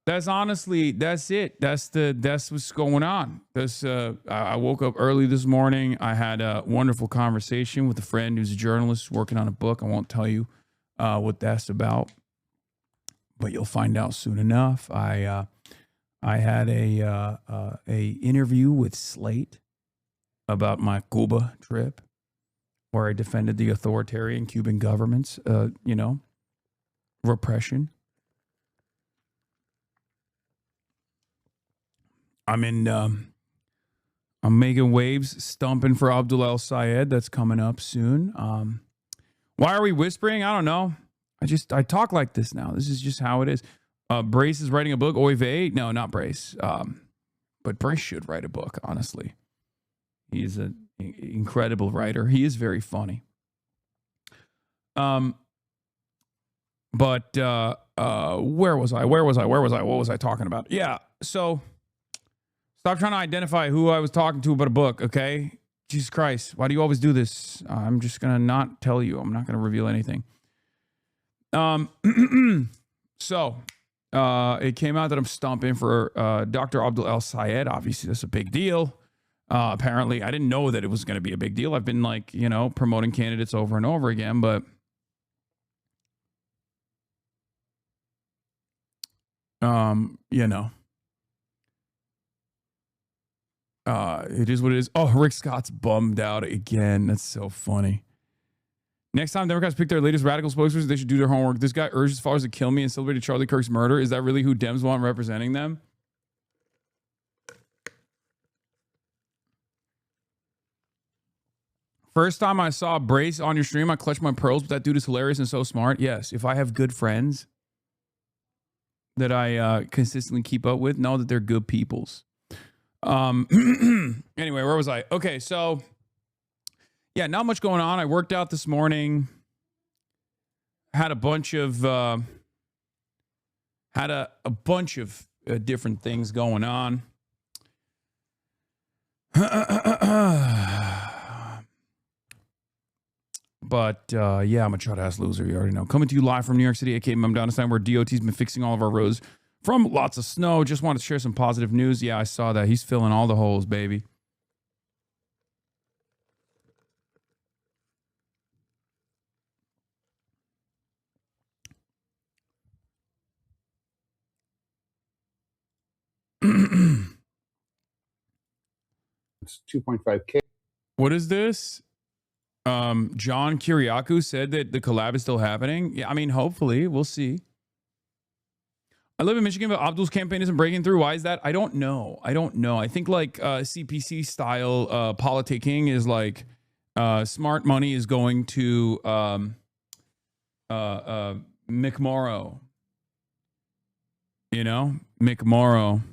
that's honestly, that's it. That's what's going on. I woke up early this morning. I had a wonderful conversation with a friend who's a journalist working on a book. I won't tell you what that's about, but you'll find out soon enough. I had a interview with Slate about my Cuba trip, where I defended the authoritarian Cuban government's, repression. I'm making waves, stumping for Abdul El Sayed. That's coming up soon. Why are we whispering? I don't know. I talk like this now. This is just how it is. Brace is writing a book. Oy vey. No, not Brace. But Brace should write a book, honestly. He's an incredible writer. He is very funny. But where was I? What was I talking about? Yeah, so stop trying to identify who I was talking to about a book, okay? Jesus Christ, why do you always do this? I'm just going to not tell you. I'm not going to reveal anything. So it came out that I'm stumping for Dr. Abdul El Sayed. Obviously, that's a big deal. Apparently, I didn't know that it was going to be a big deal. I've been promoting candidates over and over again, but it is what it is. Oh, Rick Scott's bummed out again. That's so funny. Next time Democrats pick their latest radical spokesperson, they should do their homework. This guy urges followers to kill me and celebrated Charlie Kirk's murder. Is that really who Dems want representing them? First time I saw Brace on your stream, I clutched my pearls, but that dude is hilarious and so smart. Yes, if I have good friends that I consistently keep up with, know that they're good peoples. Anyway, where was I? Okay, so yeah, not much going on. I worked out this morning. Had a bunch of different things going on. But yeah, I'm a chud-ass loser. You already know. Coming to you live from New York City, aka Mom Downtown, where DOT's been fixing all of our roads from lots of snow. Just wanted to share some positive news. Yeah, I saw that. He's filling all the holes, baby. It's 2.5K. What is this? John Kiriakou said that the collab is still happening. Yeah, I mean, hopefully. We'll see. I live in Michigan, but Abdul's campaign isn't breaking through. Why is that? I don't know. I think like CPC style politicking is like smart money is going to McMorrow. You know? McMorrow.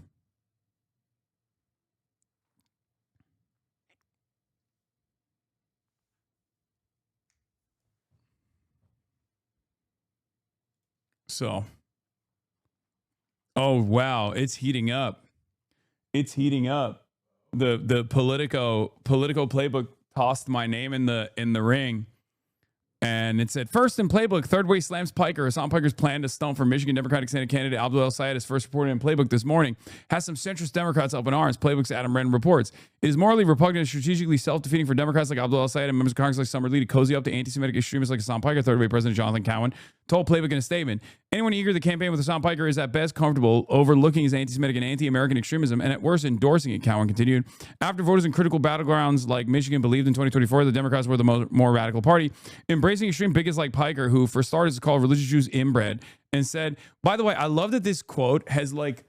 So, oh wow, it's heating up. It's heating up. The Politico playbook tossed my name in the ring, and it said first in playbook, third way slams Piker. Hasan Piker's plan to stump for Michigan Democratic Senate candidate Abdul El Sayed is first reported in playbook this morning. Has some centrist Democrats up in arms. Playbook's Adam Wren reports it is morally repugnant and strategically self-defeating for Democrats like Abdul El Sayed and members of Congress like Summer Lee to cozy up to anti-Semitic extremists like Hasan Piker. Third way President Jonathan Cowan told Playbook in a statement, anyone eager to campaign with Hasan Piker is at best comfortable overlooking his anti-Semitic and anti-American extremism and at worst endorsing it, Cowan continued. After voters in critical battlegrounds like Michigan believed in 2024 the Democrats were the more radical party, embracing extreme bigots like Piker, who for starters called religious Jews inbred, and said, by the way, I love that this quote has like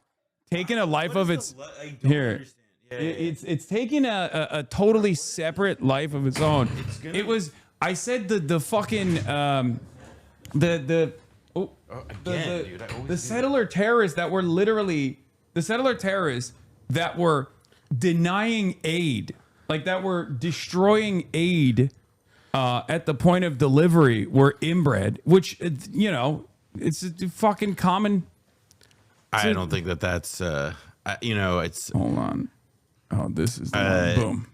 taken a life of its here. Yeah, it's taken a totally separate life of its own. It was, I said the fucking the settler terrorists that were literally the settler terrorists that were denying aid, like that were destroying aid at the point of delivery, were inbred, which it's a fucking common. I don't think that's it's. Hold on. Oh, this is boom.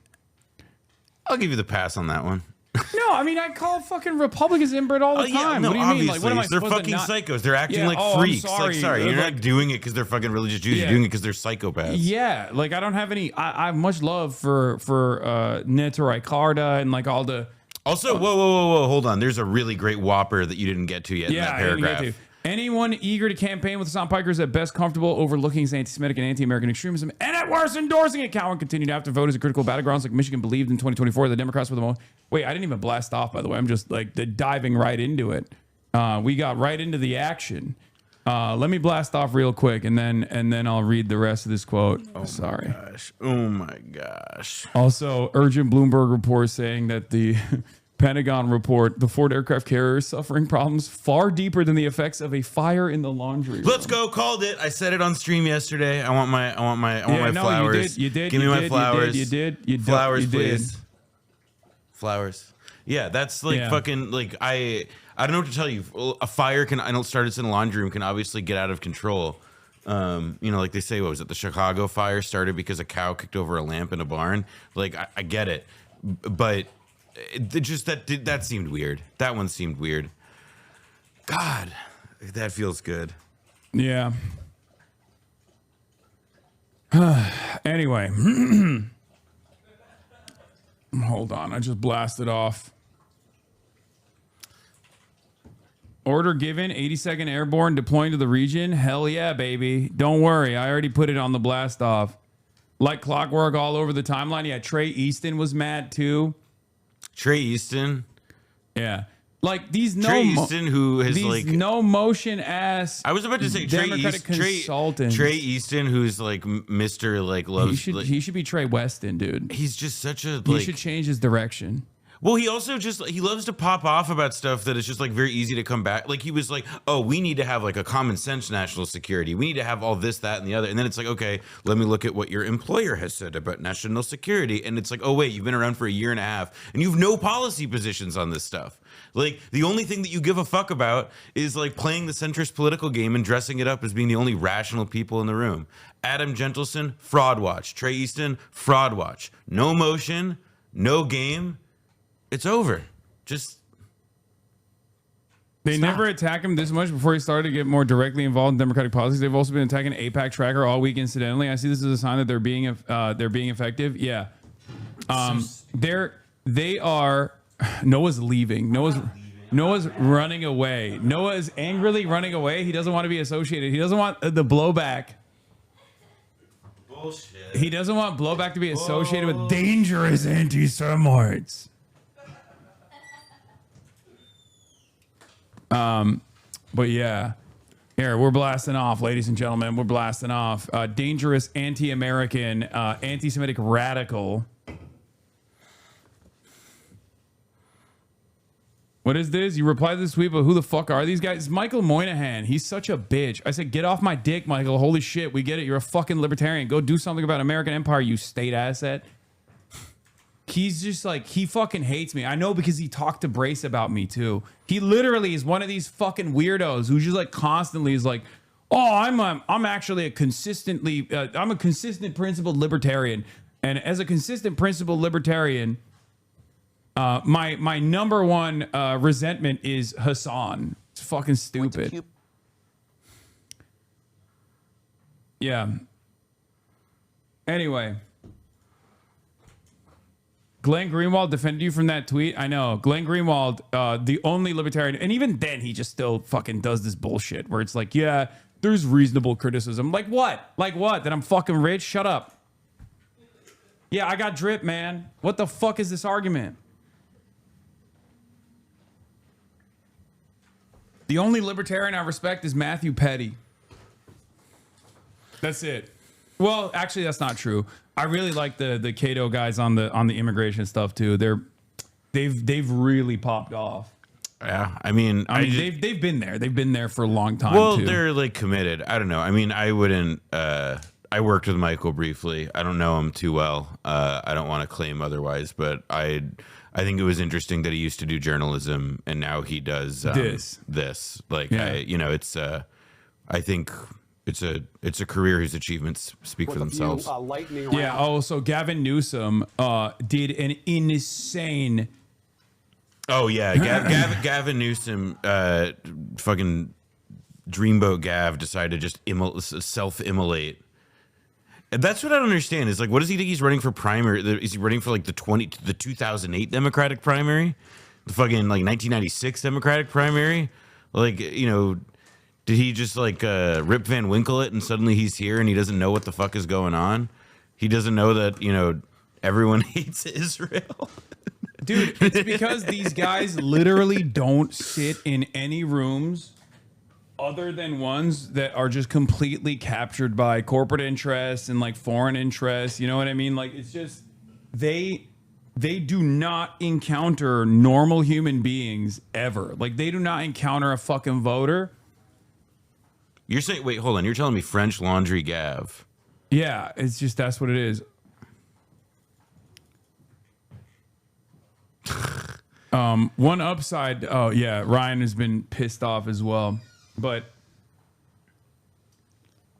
I'll give you the pass on that one. No, I mean I call fucking Republicans inbred all the time. No, what do you mean? Like, what am I they're supposed fucking to not? psychos. They're acting Yeah, like I'm freaks. sorry. Sorry, you're Like, not doing it because they're fucking religious Jews. Yeah. You're doing it because they're psychopaths. Yeah, like I don't have any. I have much love for Neto Ricarda and like all the. Also, whoa, hold on. There's a really great whopper that you didn't get to yet in that I didn't paragraph. get to. Anyone eager to campaign with Hasan Piker is at best comfortable overlooking his anti-Semitic and anti-American extremism, and at worst endorsing it. Cowan continued after vote as a critical battlegrounds like Michigan believed in 2024. The Democrats were the most. Wait, I didn't even blast off, by the way. I'm just like diving right into it. We got right into the action. Let me blast off real quick, and then I'll read the rest of this quote. Sorry. Oh my gosh. Also, urgent Bloomberg report saying that the Pentagon report the Ford aircraft carrier is suffering problems far deeper than the effects of a fire in the laundry room. Let's go. Called it. I said it on stream yesterday. I want my flowers. You did. Give me my flowers. You did. Flowers, please. Flowers. Yeah, that's like fucking like I don't know what to tell you. A fire I don't start it in a laundry room can obviously get out of control. Like they say, what was it? The Chicago fire started because a cow kicked over a lamp in a barn. Like I get it, but that seemed weird. That one seemed weird. God, that feels good. Yeah. Anyway, hold on. I just blasted off. Order given, 82nd Airborne deploying to the region. Hell yeah, baby. Don't worry. I already put it on the blast off. Like clockwork all over the timeline. Yeah, Trey Easton was mad too. Trey Easton? Yeah. Like these Trey Easton, who is these like no motion ass. I was about to say Democratic consultants. Trey Easton, who's like Mr. like loves. He should be Trey Weston, dude. He's just such a. He should change his direction. Well, he also he loves to pop off about stuff that is just like very easy to come back. Like he was like, oh, we need to have like a common sense national security. We need to have all this, that, and the other. And then it's like, okay, let me look at what your employer has said about national security. And it's like, oh, wait, you've been around for a year and a half and you have no policy positions on this stuff. Like the only thing that you give a fuck about is like playing the centrist political game and dressing it up as being the only rational people in the room. Adam Gentleson, fraud watch. Trey Easton, fraud watch. No motion, no game. It's over. Just They never attack him this much before he started to get more directly involved in Democratic policies. They've also been attacking AIPAC tracker all week. Incidentally, I see this as a sign that they're being effective. Yeah, they are. Noah's leaving. Noah's running away. Noah is angrily running away. He doesn't want to be associated. He doesn't want the blowback. bullshit. He doesn't want blowback to be associated with dangerous anti-Semites. But yeah, here we're blasting off, ladies and gentlemen. We're blasting off. Dangerous anti-American, anti-Semitic radical. What is this? You replied to this tweet, but who the fuck are these guys? It's Michael Moynihan. He's such a bitch. I said, get off my dick, Michael. Holy shit, we get it. You're a fucking libertarian. Go do something about American empire, you state asset. He's just like, he fucking hates me. I know because he talked to Brace about me too. He literally is one of these fucking weirdos who just like constantly is like, oh, I'm actually a consistently, I'm a consistent principled libertarian. And as a consistent principled libertarian, my number one resentment is Hasan. It's fucking stupid. Yeah. Anyway. Glenn Greenwald defended you from that tweet. I know. Glenn Greenwald, the only libertarian, and even then he just still fucking does this bullshit where it's like, yeah, there's reasonable criticism. Like what? Like what? That I'm fucking rich? Shut up. Yeah, I got drip, man. What the fuck is this argument? The only libertarian I respect is Matthew Petty. That's it. Well, actually, that's not true. I really like the Cato guys on the immigration stuff too. They've really popped off. Yeah, I mean they've been there. They've been there for a long time. Well, too. They're like committed. I don't know. I mean, I wouldn't. I worked with Michael briefly. I don't know him too well. I don't want to claim otherwise, but I think it was interesting that he used to do journalism and now he does this. Like, yeah. It's. I think. It's a career whose achievements speak for themselves. Yeah. Oh, so Gavin Newsom did an insane Oh yeah, Gavin Newsom, fucking Dreamboat Gav decided to just self-immolate. And that's what I don't understand. Is like, what does he think he's running for primary? Is he running for like the 2008 Democratic primary, the fucking like 1996 Democratic primary? Like, you know, did he just like Rip Van Winkle it and suddenly he's here and he doesn't know what the fuck is going on? He doesn't know that, you know, everyone hates Israel. Dude, it's because these guys literally don't sit in any rooms other than ones that are just completely captured by corporate interests and like foreign interests. You know what I mean? Like, it's just they do not encounter normal human beings ever. Like, they do not encounter a fucking voter. You're saying, wait, hold on. You're telling me French Laundry Gav? Yeah, it's just, that's what it is. One upside. Oh yeah, Ryan has been pissed off as well. But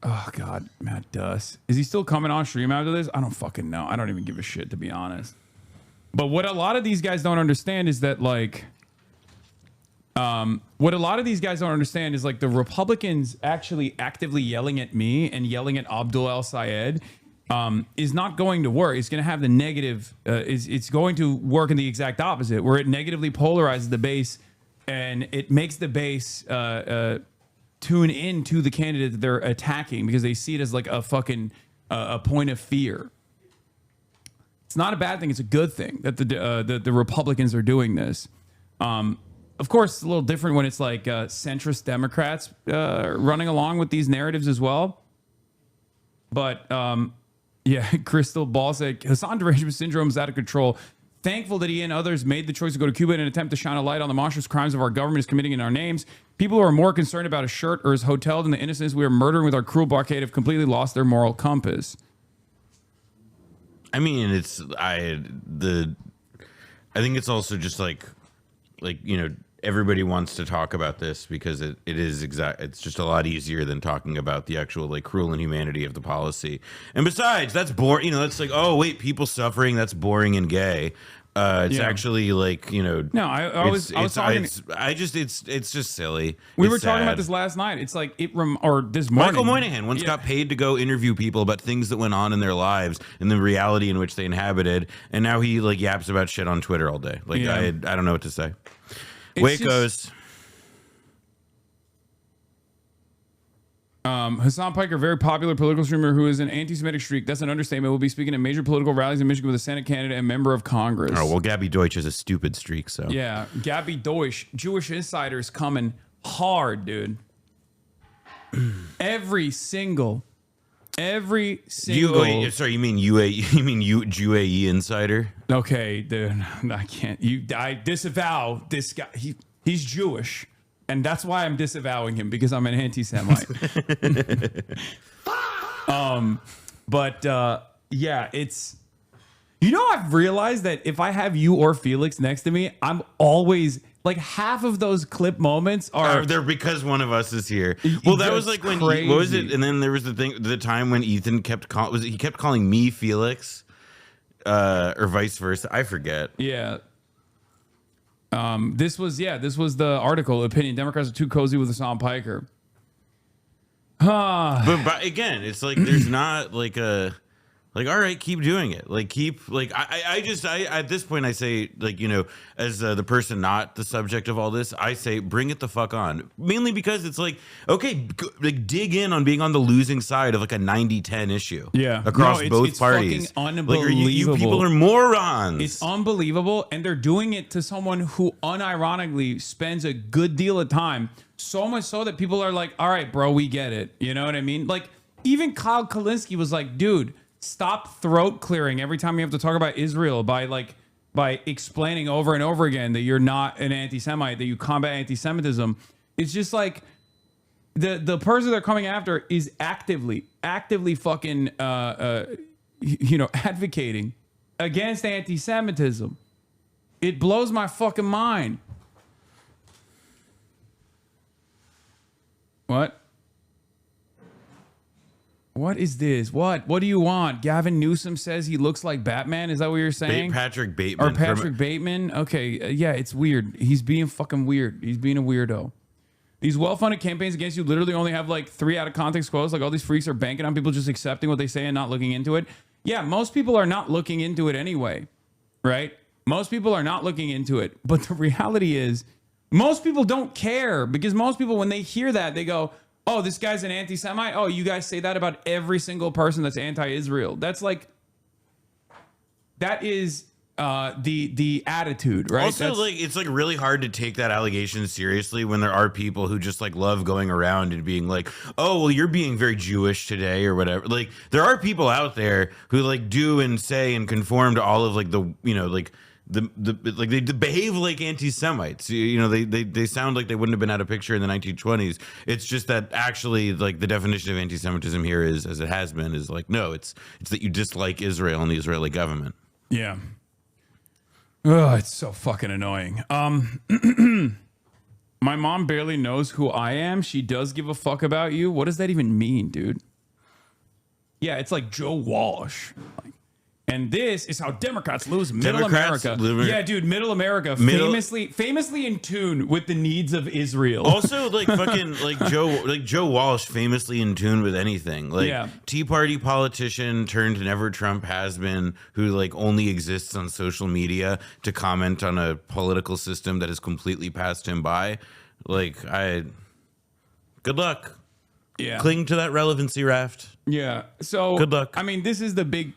oh god, Matt Duss, is he still coming on stream after this? I don't fucking know. I don't even give a shit, to be honest. But what a lot of these guys don't understand is that like, what a lot of these guys don't understand is like the Republicans actually actively yelling at me and yelling at Abdul El Sayed is not going to work. It's going to have the negative. It's going to work in the exact opposite, where it negatively polarizes the base and it makes the base tune into the candidate that they're attacking because they see it as like a fucking a point of fear. It's not a bad thing. It's a good thing that the Republicans are doing this. Of course, it's a little different when it's like centrist Democrats running along with these narratives as well. But yeah, Crystal Ball said Hasan derangement syndrome is out of control. Thankful that he and others made the choice to go to Cuba in an attempt to shine a light on the monstrous crimes of our government is committing in our names. People who are more concerned about a shirt or his hotel than the innocents we are murdering with our cruel blockade have completely lost their moral compass. I mean, I think it's also just like, you know, everybody wants to talk about this because it's just a lot easier than talking about the actual like cruel inhumanity of the policy. And besides, that's boring. You know, that's like, oh wait, people suffering. That's boring and gay. It's actually like, you know, no, it's just silly. We It's were talking sad. about this last night. It's like or this morning. Michael Moynihan once got paid to go interview people about things that went on in their lives and the reality in which they inhabited, and now he like yaps about shit on Twitter all day. Like I don't know what to say. Way it goes. Hasan Piker, very popular political streamer who is an anti-Semitic streak. That's an understatement. Will be speaking at major political rallies in Michigan with a Senate candidate and member of Congress. Oh, well, Gabby Deutsch is a stupid streak, so. Yeah, Gabby Deutsch, Jewish insiders coming hard, dude. Every single. You mean UAE insider? Okay, dude, I can't. I disavow this guy. He's Jewish. And that's why I'm disavowing him, because I'm an anti-Semite. Yeah, it's, you know, I've realized that if I have you or Felix next to me, I'm always like, half of those clip moments are they're because one of us is here. Well, that was like when what was it? And then there was the time when Ethan kept calling me Felix, or vice versa. I forget. Yeah. This was the article. Opinion: Democrats are too cozy with Hasan Piker. But again, it's like there's not like a like, all right, keep doing it. Like keep like I at this point I say, like, you know, as the person not the subject of all this, I say bring it the fuck on. Mainly because it's like, okay, like dig in on being on the losing side of like a 90-10 issue. Yeah, across both parties. Fucking unbelievable. Like, you people are morons. It's unbelievable, and they're doing it to someone who unironically spends a good deal of time. So much so that people are like, all right, bro, we get it. You know what I mean? Like, even Kyle Kalinske was like, dude, stop throat clearing every time you have to talk about Israel by explaining over and over again that you're not an anti-Semite, that you combat anti-Semitism. It's just like the person they're coming after is actively fucking advocating against anti-Semitism. It blows my fucking mind. What? What is this? What do you want? Gavin Newsom says he looks like Batman. Is that what you're saying? Patrick Bateman. Or Patrick Bateman? Okay, yeah, it's weird. He's being fucking weird. He's being a weirdo. These well-funded campaigns against you literally only have like 3 out of context quotes. Like all these freaks are banking on people just accepting what they say and not looking into it. Yeah, most people are not looking into it anyway, right? Most people are not looking into it. But the reality is most people don't care, because most people, when they hear that, they go, oh, this guy's an anti-Semite. Oh, you guys say that about every single person that's anti-Israel. That's like, that is the attitude, right? Also, like, it's like really hard to take that allegation seriously when there are people who just like love going around and being like, oh, well, you're being very Jewish today or whatever. Like, there are people out there who like do and say and conform to all of like the, you know, like like they behave like anti-Semites. You know, they sound like they wouldn't have been out of picture in the 1920s. It's just that actually, like, the definition of anti-Semitism here is, as it has been, is like, no, it's that you dislike Israel and the Israeli government. Yeah. Oh, it's so fucking annoying. My mom barely knows who I am. She does give a fuck about you. What does that even mean, dude? Yeah, it's like Joe Walsh. And this is how Democrats lose Middle America. Yeah, dude, Middle America, famously in tune with the needs of Israel. Also, like fucking like Joe Walsh, famously in tune with anything. Like, yeah. Tea Party politician turned never Trump has-been, who like only exists on social media to comment on a political system that has completely passed him by. Like, good luck. Yeah, cling to that relevancy raft. Yeah. So good luck. I mean, this is the big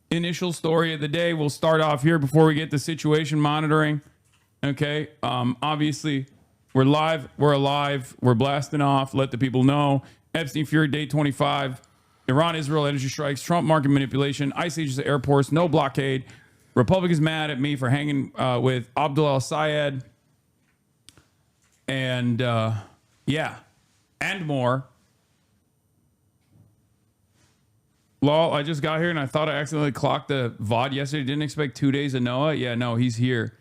initial story of the day. We'll start off here before we get to situation monitoring. Okay. Obviously, we're live. We're alive. We're blasting off. Let the people know. Epstein Fury Day 25. Iran, Israel energy strikes. Trump market manipulation. ICE agents at airports. No blockade. Republicans mad at me for hanging with Abdul al-Sayed. And yeah, and more. Lol, I just got here and I thought I accidentally clocked the VOD yesterday. Didn't expect 2 days of Noah. Yeah, no, he's here.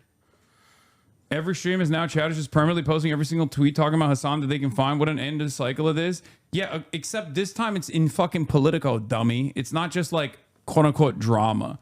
Every stream is now Chad is just permanently posting every single tweet talking about Hasan that they can find. What an end to the cycle of this. Yeah, except this time it's in fucking Politico, dummy. It's not just like quote unquote drama.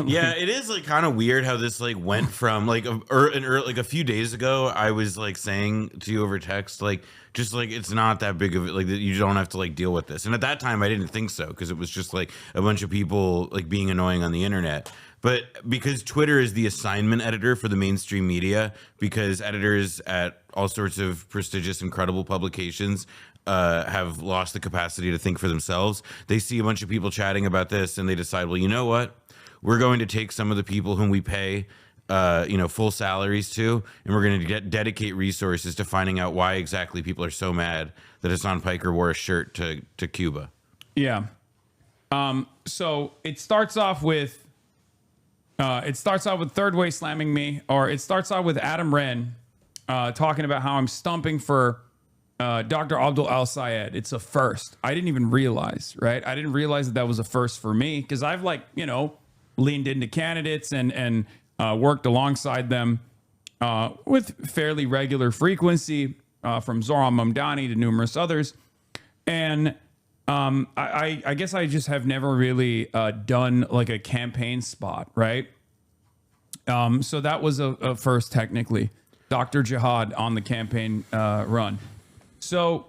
Yeah, it is like kind of weird how this like went from like like a few days ago. I was like saying to you over text, like, just like, it's not that big of it, like, you don't have to like deal with this. And at that time I didn't think so, because it was just like a bunch of people like being annoying on the internet. But because Twitter is the assignment editor for the mainstream media, because editors at all sorts of prestigious, incredible publications have lost the capacity to think for themselves, they see a bunch of people chatting about this and they decide, well, you know what? We're going to take some of the people whom we pay, full salaries to, and we're going to dedicate resources to finding out why exactly people are so mad that Hasan Piker wore a shirt to Cuba. Yeah. So it starts off with Third Way slamming me, or it starts off with Adam Wren talking about how I'm stumping for Dr. Abdul al-Sayed. It's a first. I didn't even realize, right? I didn't realize that was a first for me, because I've leaned into candidates and worked alongside them with fairly regular frequency, from Zoran Mamdani to numerous others. And I guess I just have never really done like a campaign spot, right? So that was a first, technically. Dr. Jihad on the campaign run. So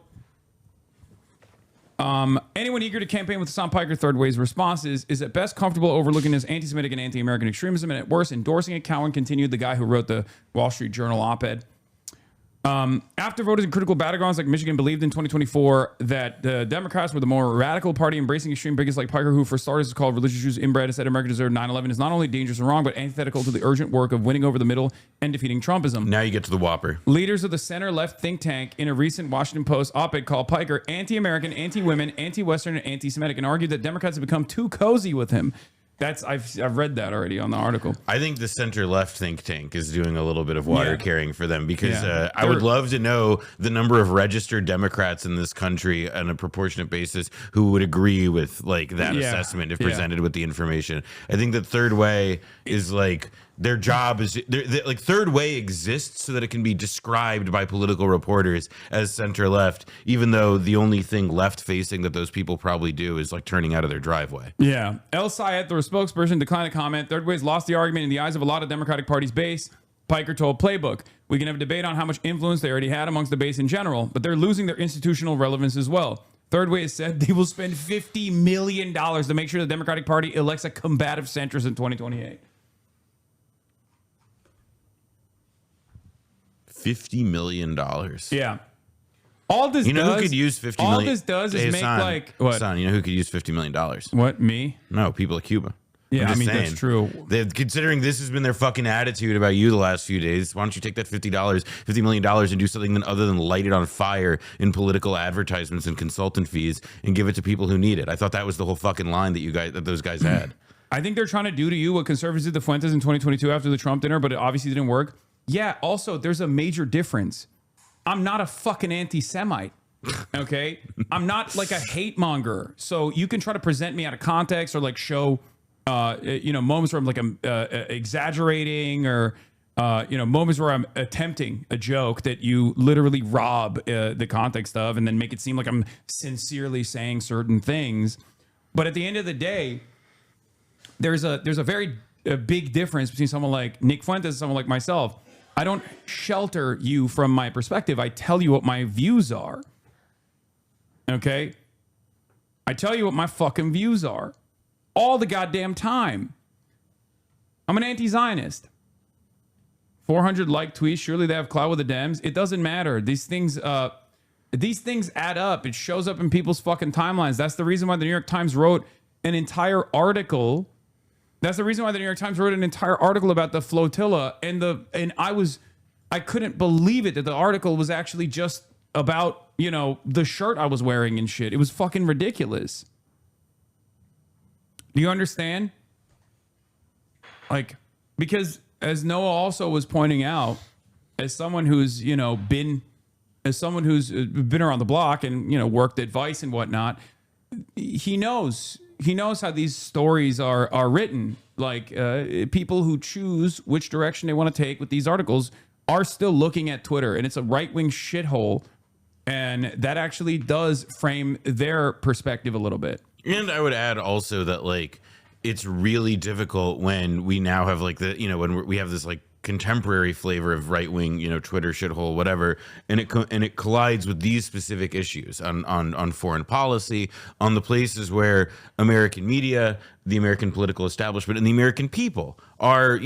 anyone eager to campaign with Hasan Piker, Third Way's response is at best comfortable overlooking his anti-Semitic and anti-American extremism, and at worst endorsing it. Cowan continued, the guy who wrote the Wall Street Journal op-ed. After voters in critical battlegrounds like Michigan believed in 2024 that the Democrats were the more radical party embracing extreme bigots like Piker, who for starters is called religious Jews inbred, said America deserved 9/11, is not only dangerous and wrong, but antithetical to the urgent work of winning over the middle and defeating Trumpism. Now you get to the whopper. Leaders of the center-left think tank in a recent Washington Post op-ed called Piker anti-American, anti-women, anti-Western, and anti-Semitic, and argued that Democrats have become too cozy with him. I've read that already on the article. I think the center left think tank is doing a little bit of water carrying for them, because I would love to know the number of registered Democrats in this country on a proportionate basis who would agree with like that assessment if presented with the information. I think that Third Way is like their job is like third way exists so that it can be described by political reporters as center left, even though the only thing left facing that those people probably do is like turning out of their driveway. Yeah. El Sayed, the spokesperson, declined to comment. Third way's lost the argument in the eyes of a lot of Democratic Party's base. Piker told Playbook, we can have a debate on how much influence they already had amongst the base in general, but they're losing their institutional relevance as well. Third Way has said they will spend $50 million to make sure the Democratic Party elects a combative centrist in 2028. $50 million. Yeah. All this you know does, who could use $50 million? All this does is make like what? Son, you know who could use $50 million? What, me? No, people of Cuba. Yeah, I mean, saying, that's true. Considering this has been their fucking attitude about you the last few days, why don't you take that $50 million and do something other than light it on fire in political advertisements and consultant fees and give it to people who need it? I thought that was the whole fucking line that those guys had. I think they're trying to do to you what conservatives did to Fuentes in 2022 after the Trump dinner, but it obviously didn't work. Yeah, also, there's a major difference. I'm not a fucking anti-Semite, okay? I'm not like a hate monger. So you can try to present me out of context or like show, moments where I'm like I'm exaggerating or, moments where I'm attempting a joke that you literally rob the context of and then make it seem like I'm sincerely saying certain things. But at the end of the day, there's a very big difference between someone like Nick Fuentes and someone like myself. I don't shelter you from my perspective. I tell you what my views are. Okay? I tell you what my fucking views are. All the goddamn time. I'm an anti-Zionist. 400 like tweets. Surely they have clout with the Dems. It doesn't matter. These things add up. It shows up in people's fucking timelines. That's the reason why the New York Times wrote an entire article. That's the reason why the New York Times wrote an entire article about the flotilla. And I couldn't believe it that the article was actually just about, the shirt I was wearing and shit. It was fucking ridiculous. Do you understand? Like, because as Noah also was pointing out, as someone who's, been around the block and, worked at Vice and whatnot, he knows how these stories are written. Like people who choose which direction they want to take with these articles are still looking at Twitter, and it's a right-wing shithole. And that actually does frame their perspective a little bit. And I would add also that like it's really difficult when we now have like when we have this like contemporary flavor of right wing, Twitter shithole, whatever, and it collides with these specific issues on foreign policy, on the places where American media, the American political establishment, and the American people are,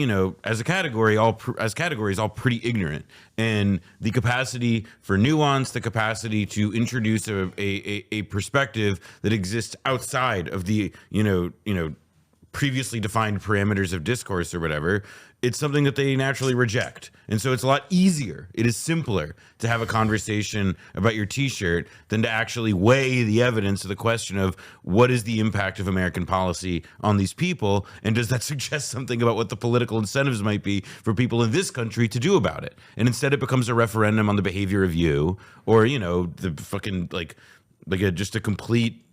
as categories, all pretty ignorant, and the capacity for nuance, the capacity to introduce a perspective that exists outside of the previously defined parameters of discourse or whatever, it's something that they naturally reject. And so it's a lot easier. It is simpler to have a conversation about your t-shirt than to actually weigh the evidence of the question of what is the impact of American policy on these people, and does that suggest something about what the political incentives might be for people in this country to do about it? And instead it becomes a referendum on the behavior of you, or the fucking just a complete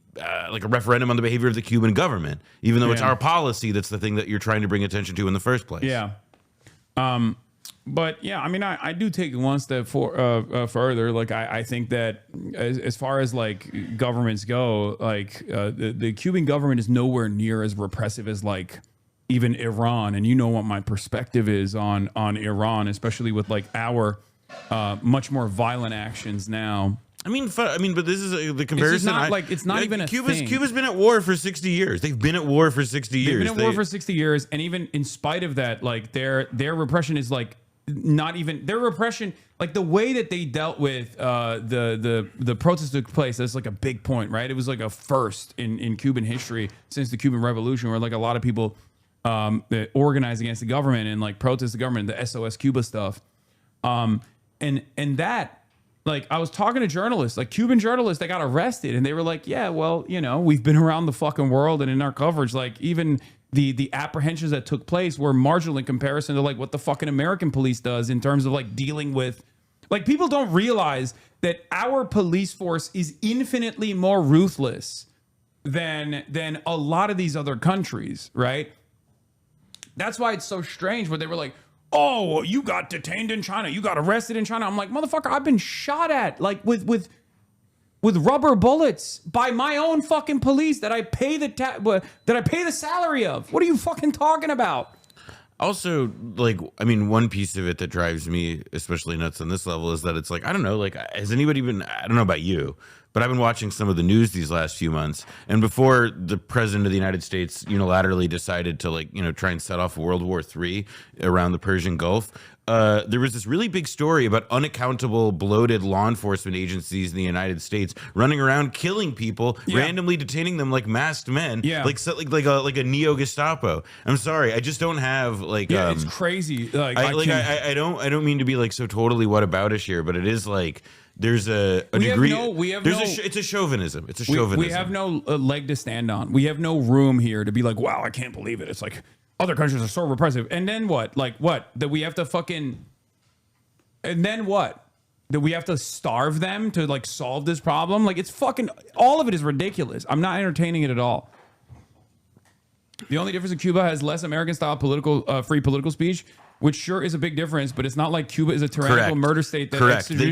like a referendum on the behavior of the Cuban government, even though it's our policy that's the thing that you're trying to bring attention to in the first place. Yeah. But yeah, I mean, I do take it one step further. Like, I think that as far as like governments go, like the Cuban government is nowhere near as repressive as like even Iran. And you know what my perspective is on Iran, especially with like our much more violent actions now. I mean, but this is the comparison. It's not even a thing. Cuba's been at war for 60 years. They've been at war for 60 years. They've been at war for 60 years, and even in spite of that, like their repression is like not even their repression. Like the way that they dealt with the protests took place. That's like a big point, right? It was like a first in Cuban history since the Cuban Revolution, where like a lot of people organized against the government and like protest the government, the SOS Cuba stuff, and that. Like, I was talking to journalists, like Cuban journalists that got arrested, and they were like, yeah, well, we've been around the fucking world, and in our coverage, like, even the apprehensions that took place were marginal in comparison to, like, what the fucking American police does in terms of, like, dealing with... Like, people don't realize that our police force is infinitely more ruthless than a lot of these other countries, right? That's why it's so strange when they were like, oh, you got detained in China. You got arrested in China. I'm like, motherfucker, I've been shot at like with rubber bullets by my own fucking police that I pay the salary of. What are you fucking talking about? Also, like, I mean, one piece of it that drives me especially nuts on this level is that it's like, I don't know, like, has anybody been, I don't know about you, but I've been watching some of the news these last few months. And before the president of the United States unilaterally decided to, like, you know, try and set off World War III around the Persian Gulf, there was this really big story about unaccountable, bloated law enforcement agencies in the United States running around killing people, randomly detaining them like masked men, like a neo Gestapo. I'm sorry, I just don't have like. It's crazy. I don't mean to be like so totally whataboutish here, but it is like. There's a degree. It's a chauvinism. It's a chauvinism. We have no leg to stand on. We have no room here to be like, wow, I can't believe it. It's like other countries are so repressive. And then what? Like what? That we have to fucking. And then what? That we have to starve them to like solve this problem? Like it's fucking. All of it is ridiculous. I'm not entertaining it at all. The only difference in Cuba has less American-style free political speech, which sure is a big difference, but it's not like Cuba is a tyrannical murder state. That They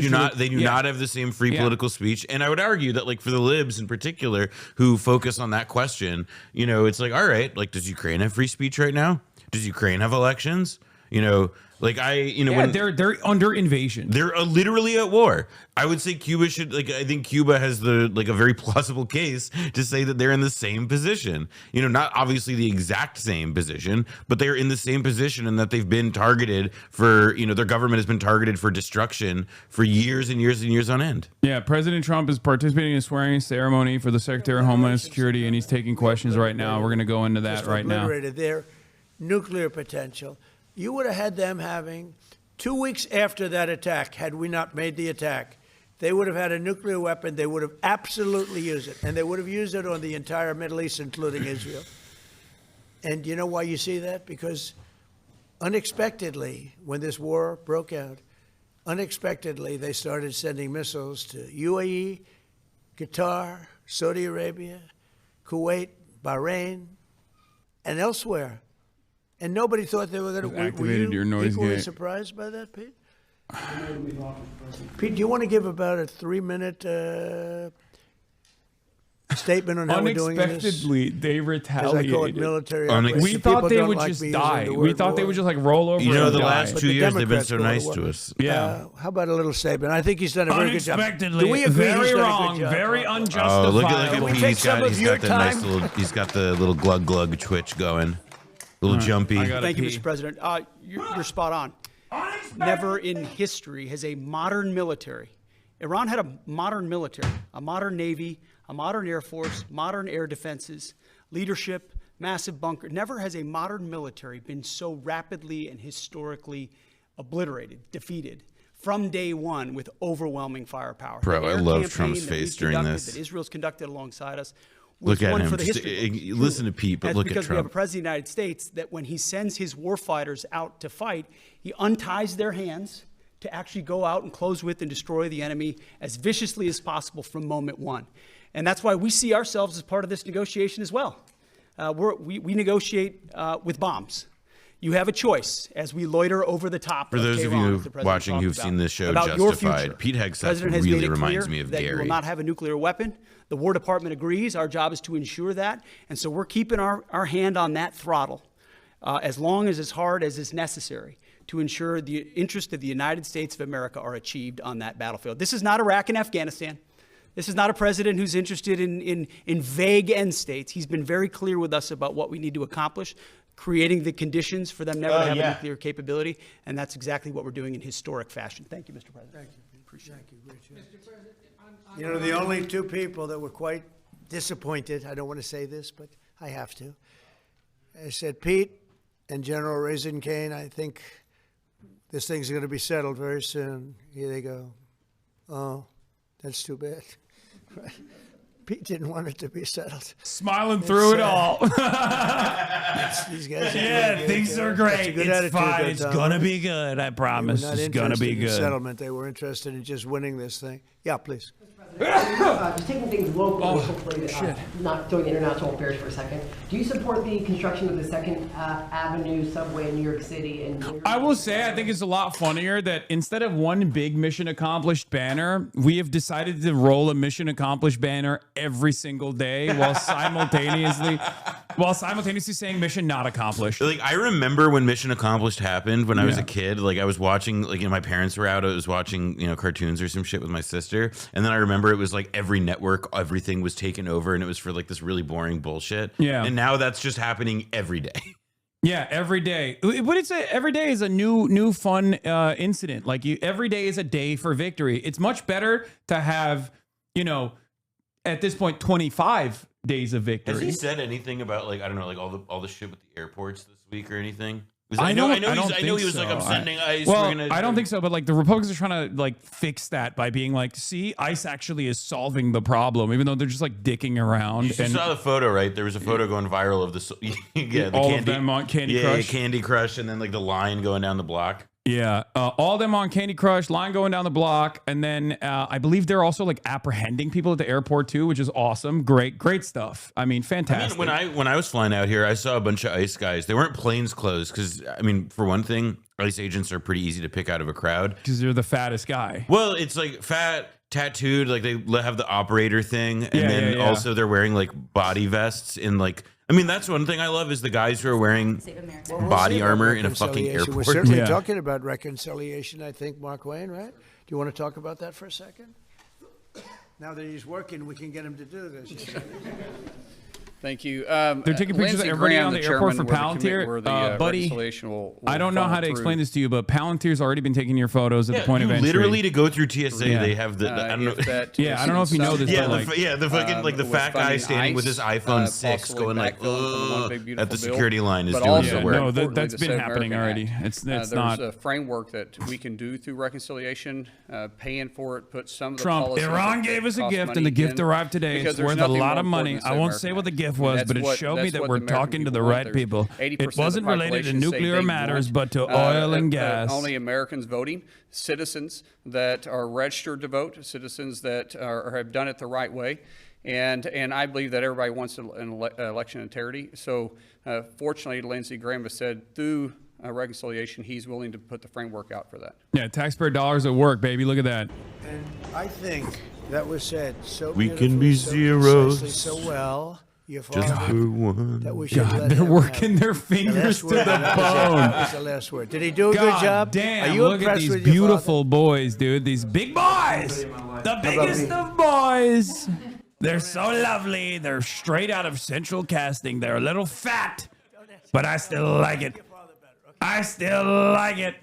do not have the same free political speech. And I would argue that, like, for the libs in particular, who focus on that question, you know, it's like, all right, like, does Ukraine have free speech right now? Does Ukraine have elections? You know, like when they're under invasion. They're literally at war. I would say Cuba should, like, I think Cuba has a very plausible case to say that they're in the same position. You know, not obviously the exact same position, but they're in the same position in that they've been targeted for, you know, their government has been targeted for destruction for years and years and years on end. Yeah, President Trump is participating in a swearing ceremony for the Secretary of Homeland Security, and he's taking questions right now. We're going to go into that right now. Their nuclear potential. You would have had them having 2 weeks after that attack, had we not made the attack, they would have had a nuclear weapon. They would have absolutely used it. And they would have used it on the entire Middle East, including Israel. And you know why you see that? Because unexpectedly, when this war broke out, unexpectedly, they started sending missiles to UAE, Qatar, Saudi Arabia, Kuwait, Bahrain, and elsewhere. And nobody thought they were going to. Activated your noise equally gate. Surprised by that, Pete? Pete, do you want to give about a 3-minute statement on how we're doing this? Unexpectedly, they retaliated. As I call it, military. We thought they would just die. We thought they would just like roll over. You know, and the die. last 2 years they've been so nice to us. Yeah. How about a little statement? I think he's done a very good job. Unexpectedly, Do we agree very he's done a wrong, good job? very unjustified. Oh, look at we Pete. take He's some got of your that nice time? little. He's got the little glug glug twitch going. Little jumpy. Thank you, Mr. President. You're spot on. Never in history has a modern military, Iran had a modern military, a modern navy, a modern air force, modern air defenses, leadership, massive bunker. Never has a modern military been so rapidly and historically obliterated, defeated from day one with overwhelming firepower. Bro, The I air love campaign Trump's that face we've during conducted, this. that Israel's conducted alongside us. Was Look at one him. for the Just, history book. listen to Pete, but That's look at because we have a Trump. president of the United States that when he sends his war fighters out to fight, he unties their hands to actually go out and close with and destroy the enemy as viciously as possible from moment one. And that's why we see ourselves as part of this negotiation as well. We negotiate with bombs. You have a choice as we loiter over the top. For those of Tehran, you as the president watching talked who've about, seen this show, about your Justified, future. Pete The Hegseth president has really made it reminds clear me of that you Gary. will not have a nuclear weapon. The War Department agrees. Our job is to ensure that. And so we're keeping our hand on that throttle as long as hard as is necessary to ensure the interests of the United States of America are achieved on that battlefield. This is not Iraq and Afghanistan. This is not a president who's interested in vague end states. He's been very clear with us about what we need to accomplish, creating the conditions for them never to have a nuclear capability, and that's exactly what we're doing in historic fashion. Thank you, Mr. President. Thank you. Appreciate it. You know, the only two people that were quite disappointed, I don't want to say this, but I have to. I said, Pete and General Raisin Kane, I think this thing's going to be settled very soon. Here they go. Oh, that's too bad. Pete didn't want it to be settled. Smiling through it all. These guys things are great. good It's attitude, fine. though, It's Tom. gonna be good. I They were promise. not It's gonna be interested in good. settlement. They were interested in just winning this thing. Yeah, please. Mr. Just taking things local, Oh, hopefully, shit. not doing international affairs for a second. Do you support the construction of the Second Avenue subway in New York City? And I will say, I think it's a lot funnier that instead of one big mission accomplished banner, we have decided to roll a mission accomplished banner every single day while simultaneously saying mission not accomplished. Like, I remember when Mission Accomplished happened when I was a kid. Like, I was watching, like, my parents were out. I was watching, cartoons or some shit with my sister. And then I remember it was like every network, everything was taken over, and it was for like this really boring bullshit. Yeah. And now that's just happening every day. Yeah, every day. But every day is a new fun incident. Like every day is a day for victory. It's much better to have, at this point, 25 days of victory. Has he said anything about, like, I don't know, like all the shit with the airports this week or anything? I know don't he was think like, so. I'm sending ICE. Well, I don't think so, but like the Republicans are trying to like fix that by being like, see, ICE actually is solving the problem, even though they're just like dicking around. You saw the photo, right? There was a photo going viral of the the all candy, of them on Candy Crush. Yeah, Candy Crush, and then like the line going down the block. Yeah, all of them on Candy Crush, line going down the block, and then I believe they're also like apprehending people at the airport too, which is awesome. Great stuff. I mean, fantastic. I mean, when I was flying out here, I saw a bunch of ICE guys. They weren't plainclothes because, I mean, for one thing, ICE agents are pretty easy to pick out of a crowd. Because you're the fattest guy. Well, it's like fat, tattooed, like they have the operator thing, and then also they're wearing like body vests in like. I mean, that's one thing I love is the guys who are wearing body armor in a fucking airport. We're certainly talking about reconciliation, I think, Mark Wayne, right? Do you want to talk about that for a second? Now that he's working, we can get him to do this. Thank you. They're taking pictures of everybody on the airport for Palantir. Buddy, I don't know how to explain this to you, but Palantir's already been taking your photos at the point of entry. Literally, to go through TSA, they have the. I don't know. Yeah, I don't know if you know this. Yeah, but the fucking like the fat guy standing with his iPhone 6 going like at the security line is doing the work. No, that's been happening already. It's not. There's a framework that we can do through reconciliation, paying for it, put some of the Trump, policies Iran that gave us a cost gift, money and the gift in, arrived today. because It's there's worth a nothing lot more of money. important than I save won't American say what the lives. gift I mean, was, that's but it what- showed me that's that what we're the American talking to the people right want. people. There's It 80% of the wasn't related to population say nuclear they matters, want, but to oil and that gas. Only Americans voting, citizens that are registered to vote, citizens that have done it the right way. And I believe that everybody wants an election integrity. So fortunately, Lindsey Graham has said through reconciliation, he's willing to put the framework out for that. Yeah, taxpayer dollars at work, baby. Look at that. And I think that was said so We can beautifully, be so zeros. concisely, so well. Your Just father, for one. that we should let God, they're him working have their the fingers last to word. the That bone. was the last word. Did he do a God good job? damn, Are you look at impressed these with your beautiful boys, dude. These big boys. The biggest of boys. They're so lovely. They're straight out of Central Casting. They're a little fat, but I still like it. I still like it.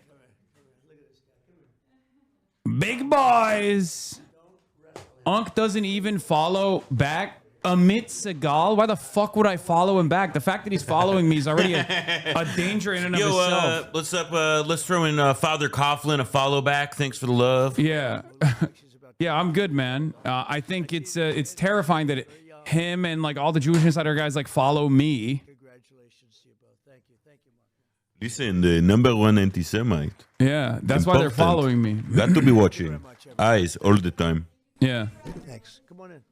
Big boys. Unc doesn't even follow back. Amit Segal? Why the fuck would I follow him back? The fact that he's following me is already a danger in and of itself. Let's throw in Father Coughlin a follow back. Thanks for the love. Yeah. Yeah, I'm good, man. I think it's terrifying that him and like all the Jewish insider guys like follow me. Congratulations to you both. Thank you. Thank you, Mark. Listen, the number one anti-Semite. Yeah, that's why they're Important. following me. Got to be watching. Eyes all the time. Yeah. Thanks. Come on in.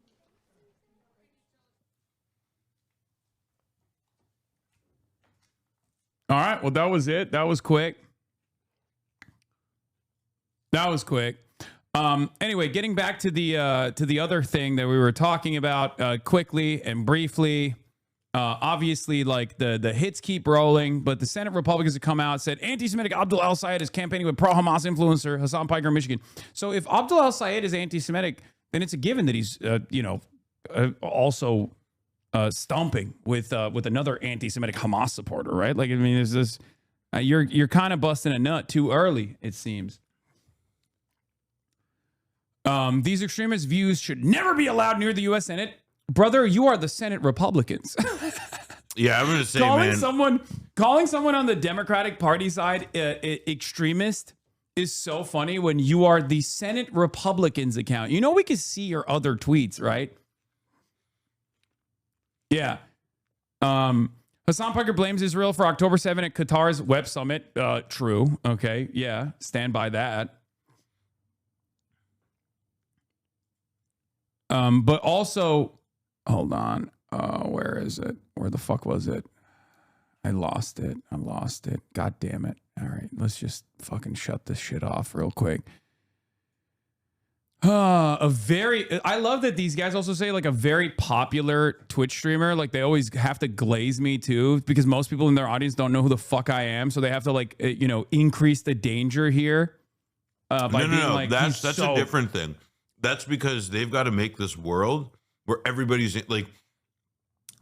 All right. Well, that was it. That was quick. Anyway, getting back to the other thing that we were talking about quickly and briefly. Obviously, like the hits keep rolling, but the Senate Republicans have come out and said anti-Semitic Abdul al-Sayed is campaigning with pro-Hamas influencer Hasan Piker in Michigan. So if Abdul al-Sayed is anti-Semitic, then it's a given that he's also stomping with another anti-Semitic Hamas supporter, right? Like, I mean, there's this. You're kind of busting a nut too early, it seems. These extremist views should never be allowed near the U.S. Senate. Brother, you are the Senate Republicans. Yeah, I'm gonna say, calling man. someone on the Democratic Party side extremist is so funny when you are the Senate Republicans account. You know we can see your other tweets, right? Yeah. Hasan Piker blames Israel for October 7 at Qatar's Web Summit. True. Okay. Yeah. Stand by that. But also, hold on. Where is it? Where the fuck was it? I lost it. God damn it. All right, let's just fucking shut this shit off real quick. I love that these guys also say like a very popular Twitch streamer. Like they always have to glaze me too, because most people in their audience don't know who the fuck I am. So they have to like, increase the danger here. No. That's a different thing. That's because they've got to make this world where everybody's like,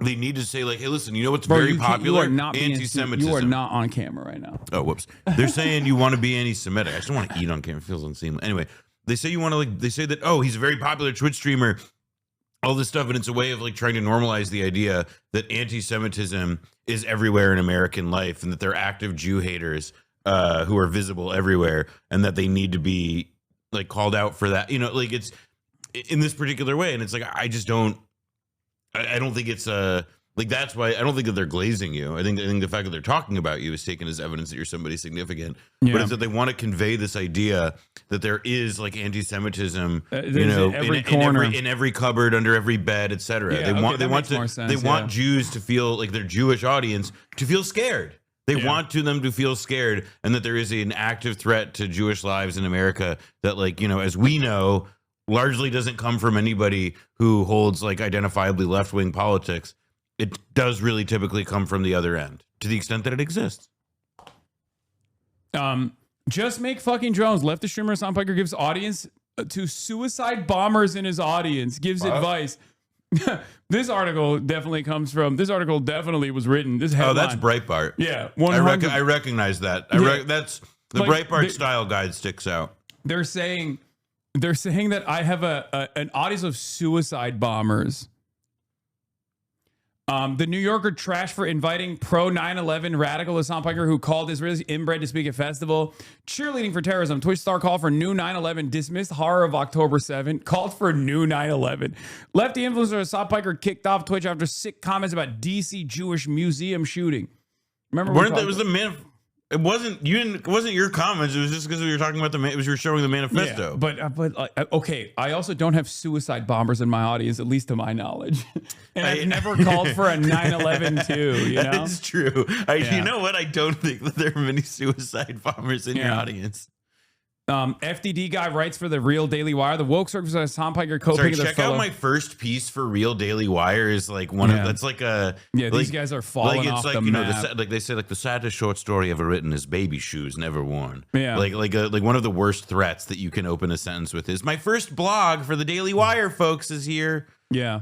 they need to say like, hey, listen, you know what's very popular? Anti-Semitism. You are not on camera right now. Oh, whoops. They're saying you want to be anti-Semitic. I just don't want to eat on camera. It feels unseemly. Anyway, they say you want to they say that, oh, he's a very popular Twitch streamer, all this stuff. And it's a way of like trying to normalize the idea that anti-Semitism is everywhere in American life and that they're active Jew haters who are visible everywhere and that they need to be like called out for that. Like it's in this particular way. And it's like, I don't think it's like that's why I don't think that they're glazing you. I think the fact that they're talking about you is taken as evidence that you're somebody significant. Yeah. But it's that they want to convey this idea that there is like anti-Semitism, in every cupboard, under every bed, etc. Yeah, they want Jews to feel like their Jewish audience to feel scared. They want them to feel scared, and that there is an active threat to Jewish lives in America that, like, as we know, largely doesn't come from anybody who holds like identifiably left-wing politics. It does really typically come from the other end, to the extent that it exists. Just make fucking drones. Leftist streamer Hasan Piker gives audience to suicide bombers in his audience. Gives advice. This article definitely was written. This headline. Oh, that's Breitbart. Yeah, I recognize that. That's the Breitbart style guide sticks out. They're saying that I have an audience of suicide bombers. The New Yorker trashed for inviting pro 9/11 radical Hasan Piker, who called Israelis inbred to speak at festival. Cheerleading for terrorism. Twitch star called for new 9/11. Dismissed horror of October 7. Called for new 9/11. Lefty influencer Hasan Piker kicked off Twitch after sick comments about DC Jewish museum shooting. Remember, it wasn't your comments. It was just because we were talking about you were showing the manifesto. Yeah, but okay. I also don't have suicide bombers in my audience, at least to my knowledge. And I've never called for a 9/11 too. That is true. You know what? I don't think that there are many suicide bombers in your audience. FDD guy writes for the Real Daily Wire. The woke circus has Hasan Piker co-picking their check fellow. out my first piece for Real Daily Wire is like one of that's like a these guys are falling off the map. Like they say, like the saddest short story ever written is baby shoes never worn. Yeah, like one of the worst threats that you can open a sentence with is my first blog for the Daily Wire, folks, is here. Yeah.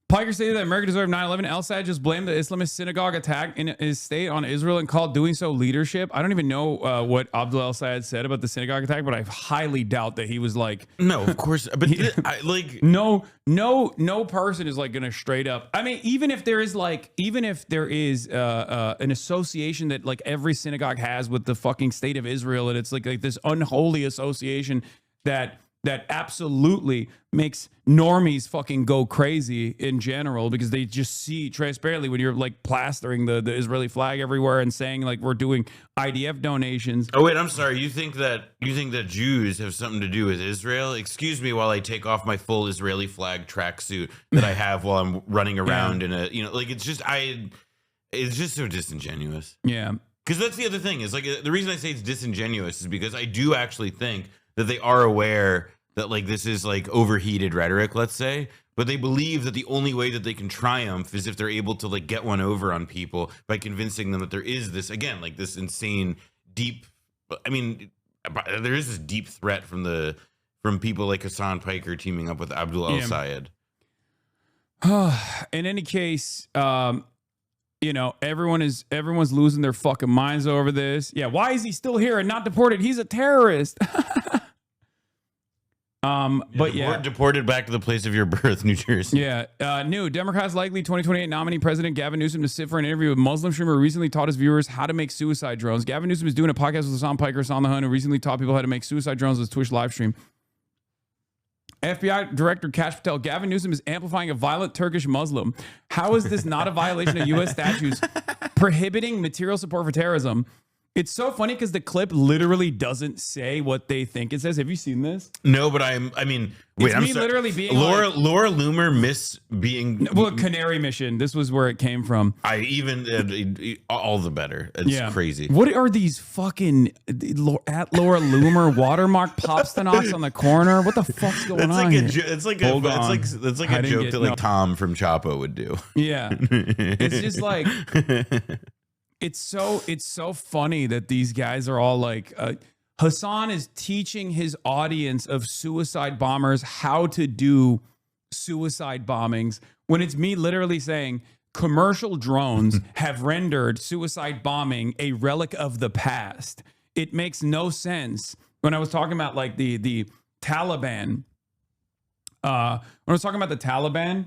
Piker stated that America deserved 9/11. El-Sad just blamed the Islamist synagogue attack in his state on Israel and called doing so leadership. I don't even know what Abdul El-Sad said about the synagogue attack, but I highly doubt that he was like, no, of course, but no person is like going to straight up. I mean, even if there is an association that like every synagogue has with the fucking state of Israel, and it's like this unholy association that absolutely makes normies fucking go crazy in general, because they just see transparently when you're like plastering the Israeli flag everywhere and saying like we're doing IDF donations. Oh wait, I'm sorry. You think that Jews have something to do with Israel? Excuse me while I take off my full Israeli flag tracksuit that I have while I'm running around in a it's just so disingenuous. Yeah. Because that's the other thing is like the reason I say it's disingenuous is because I do actually think that they are aware that like this is like overheated rhetoric, let's say, but they believe that the only way that they can triumph is if they're able to like get one over on people by convincing them that there is this, again, like this insane deep, I mean, there is this deep threat from people like Hasan Piker teaming up with Abdul El-Sayed. In any case, everyone's losing their fucking minds over this. Yeah, why is he still here and not deported? He's a terrorist. Deported back to the place of your birth, New Jersey. Yeah. New Democrats likely 2028 nominee President Gavin Newsom to sit for an interview with Muslim streamer who recently taught his viewers how to make suicide drones. Gavin Newsom is doing a podcast with Hasan Piker on the Hunt, who recently taught people how to make suicide drones with Twitch live stream. FBI Director Kash Patel, Gavin Newsom is amplifying a violent Turkish Muslim. How is this not a violation of U.S. statutes prohibiting material support for terrorism? It's so funny because the clip literally doesn't say what they think it says. Have you seen this? No, but I mean, wait, It's I'm me sorry. literally being Laura like- Laura Loomer miss being. Well, Canary Mission. This was where it came from. I even all the better. It's crazy. What are these fucking at Laura Loomer watermark Popstanox on the corner? What the fuck's going It's on like here? it's like Hold a on. it's like I a didn't joke get- that like no. Tom from Chapo would do. Yeah. It's just like it's so funny that these guys are all like Hasan is teaching his audience of suicide bombers how to do suicide bombings when it's me literally saying commercial drones have rendered suicide bombing a relic of the past. It makes no sense. When I was talking about like the Taliban, when I was talking about the Taliban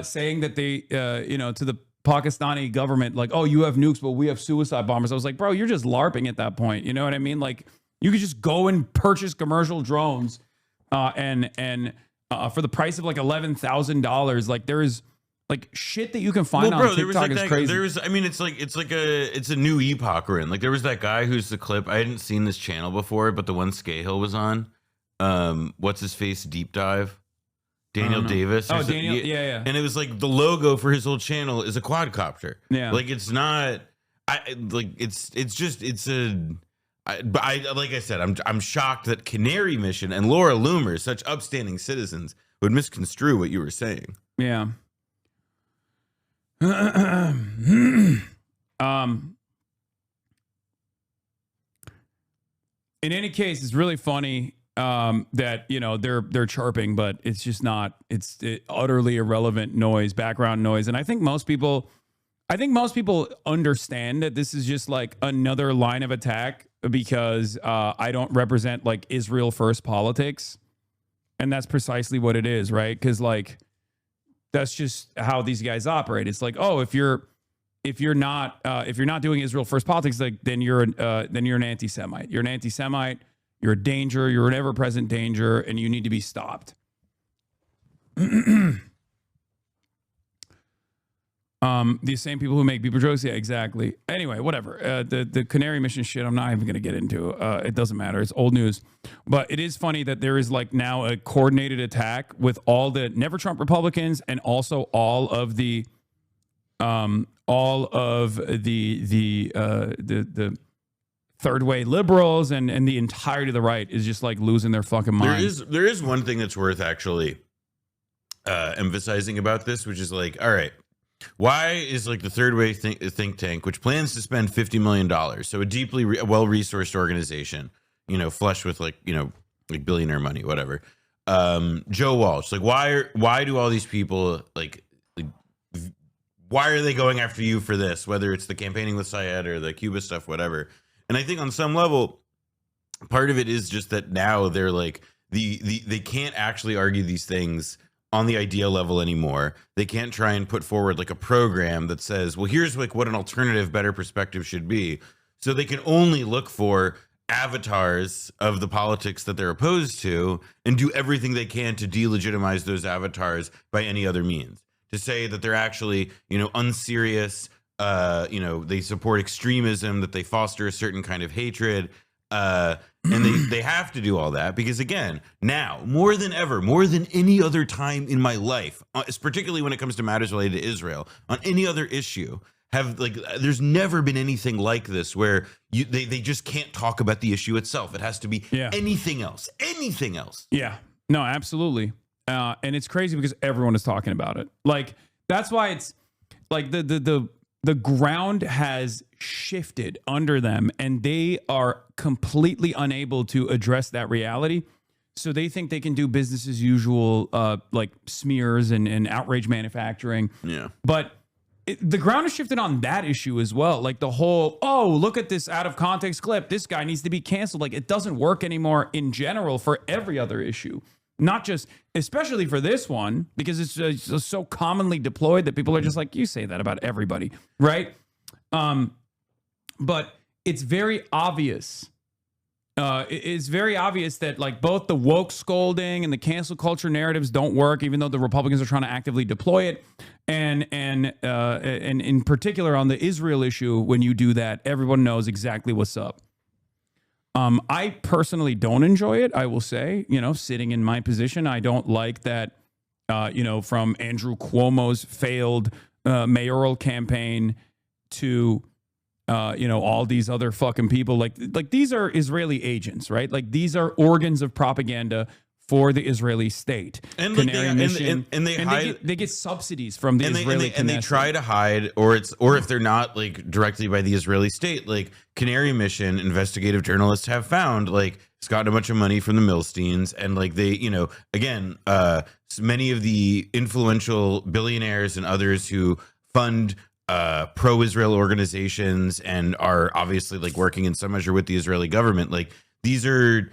saying that they, to the Pakistani government, like, oh, you have nukes, but we have suicide bombers. I was like, bro, you're just LARPing at that point. You know what I mean? Like, you could just go and purchase commercial drones, and for the price of like $11,000. Like, there is like shit that you can find on TikTok is crazy. It's a new epoch we're in. Like there was that guy who's the clip. I hadn't seen this channel before, but the one Scahill was on. What's his face? Deep Dive. Daniel Davis. Oh, Daniel. Yeah. And it was like the logo for his whole channel is a quadcopter. Yeah. Like it's not. Like I said, I'm shocked that Canary Mission and Laura Loomer, such upstanding citizens, would misconstrue what you were saying. Yeah. In any case, it's really funny that they're chirping, but it's just not. It's utterly irrelevant noise, background noise, and I think most people understand that this is just like another line of attack because I don't represent like Israel first politics, and that's precisely what it is, right? Because like that's just how these guys operate. It's like, oh, if you're not doing Israel first politics, like then you're an anti-Semite. You're an anti-Semite. You're a danger. You're an ever-present danger, and you need to be stopped. These same people who make beeper jokes, yeah, exactly. Anyway, whatever. The Canary Mission shit, I'm not even going to get into. It doesn't matter. It's old news. But it is funny that there is like now a coordinated attack with all the Never Trump Republicans and also all of the third way liberals and the entirety of the right is just like losing their fucking mind. There is one thing that's worth actually emphasizing about this, which is like, all right, why is like the Third Way think tank, which plans to spend $50 million, so a deeply well-resourced organization, flush with like billionaire money, whatever. Joe Walsh, like why do all these people like why are they going after you for this? Whether it's the campaigning with Syed or the Cuba stuff, whatever. And I think on some level, part of it is just that now they're like they can't actually argue these things on the idea level anymore. They can't try and put forward like a program that says, well, here's like what an alternative, better perspective should be. So they can only look for avatars of the politics that they're opposed to and do everything they can to delegitimize those avatars by any other means. To say that they're actually, unserious, they support extremism, that they foster a certain kind of hatred. And they have to do all that because, again, now more than ever, more than any other time in my life, particularly when it comes to matters related to Israel, on any other issue, there's never been anything like this where they just can't talk about the issue itself. It has to be anything else. Yeah, no, absolutely. And it's crazy because everyone is talking about it. Like, that's why it's like the ground has shifted under them and they are completely unable to address that reality. So they think they can do business as usual, like smears and outrage manufacturing. Yeah. But the ground has shifted on that issue as well. Like the whole, oh, look at this out of context clip. This guy needs to be canceled. Like it doesn't work anymore in general for every other issue. Not just, especially for this one, because it's so commonly deployed that people are just like, you say that about everybody, right? But it's very obvious it's very obvious that like both the woke scolding and the cancel culture narratives don't work, even though the Republicans are trying to actively deploy it. And in particular on the Israel issue, when you do that, everyone knows exactly what's up. I personally don't enjoy it. I will say, sitting in my position, I don't like that. From Andrew Cuomo's failed mayoral campaign to all these other fucking people, like these are Israeli agents, right? Like these are organs of propaganda for the Israeli state. And Canary Mission, and they hide, they get subsidies from the Israeli and they try to hide, or if they're not like directly by the Israeli state, like Canary Mission investigative journalists have found, like it's gotten a bunch of money from the Milsteins, and like they, again, many of the influential billionaires and others who fund pro-Israel organizations and are obviously like working in some measure with the Israeli government, like these are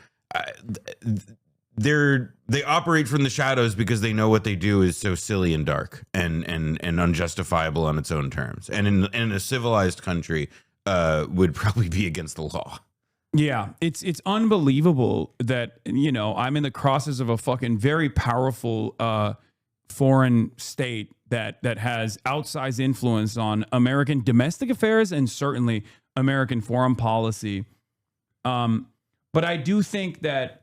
they operate from the shadows because they know what they do is so silly and dark and unjustifiable on its own terms, and in a civilized country would probably be against the law. Yeah, it's unbelievable that I'm in the crosses of a fucking very powerful foreign state that has outsized influence on American domestic affairs and certainly American foreign policy. But I do think that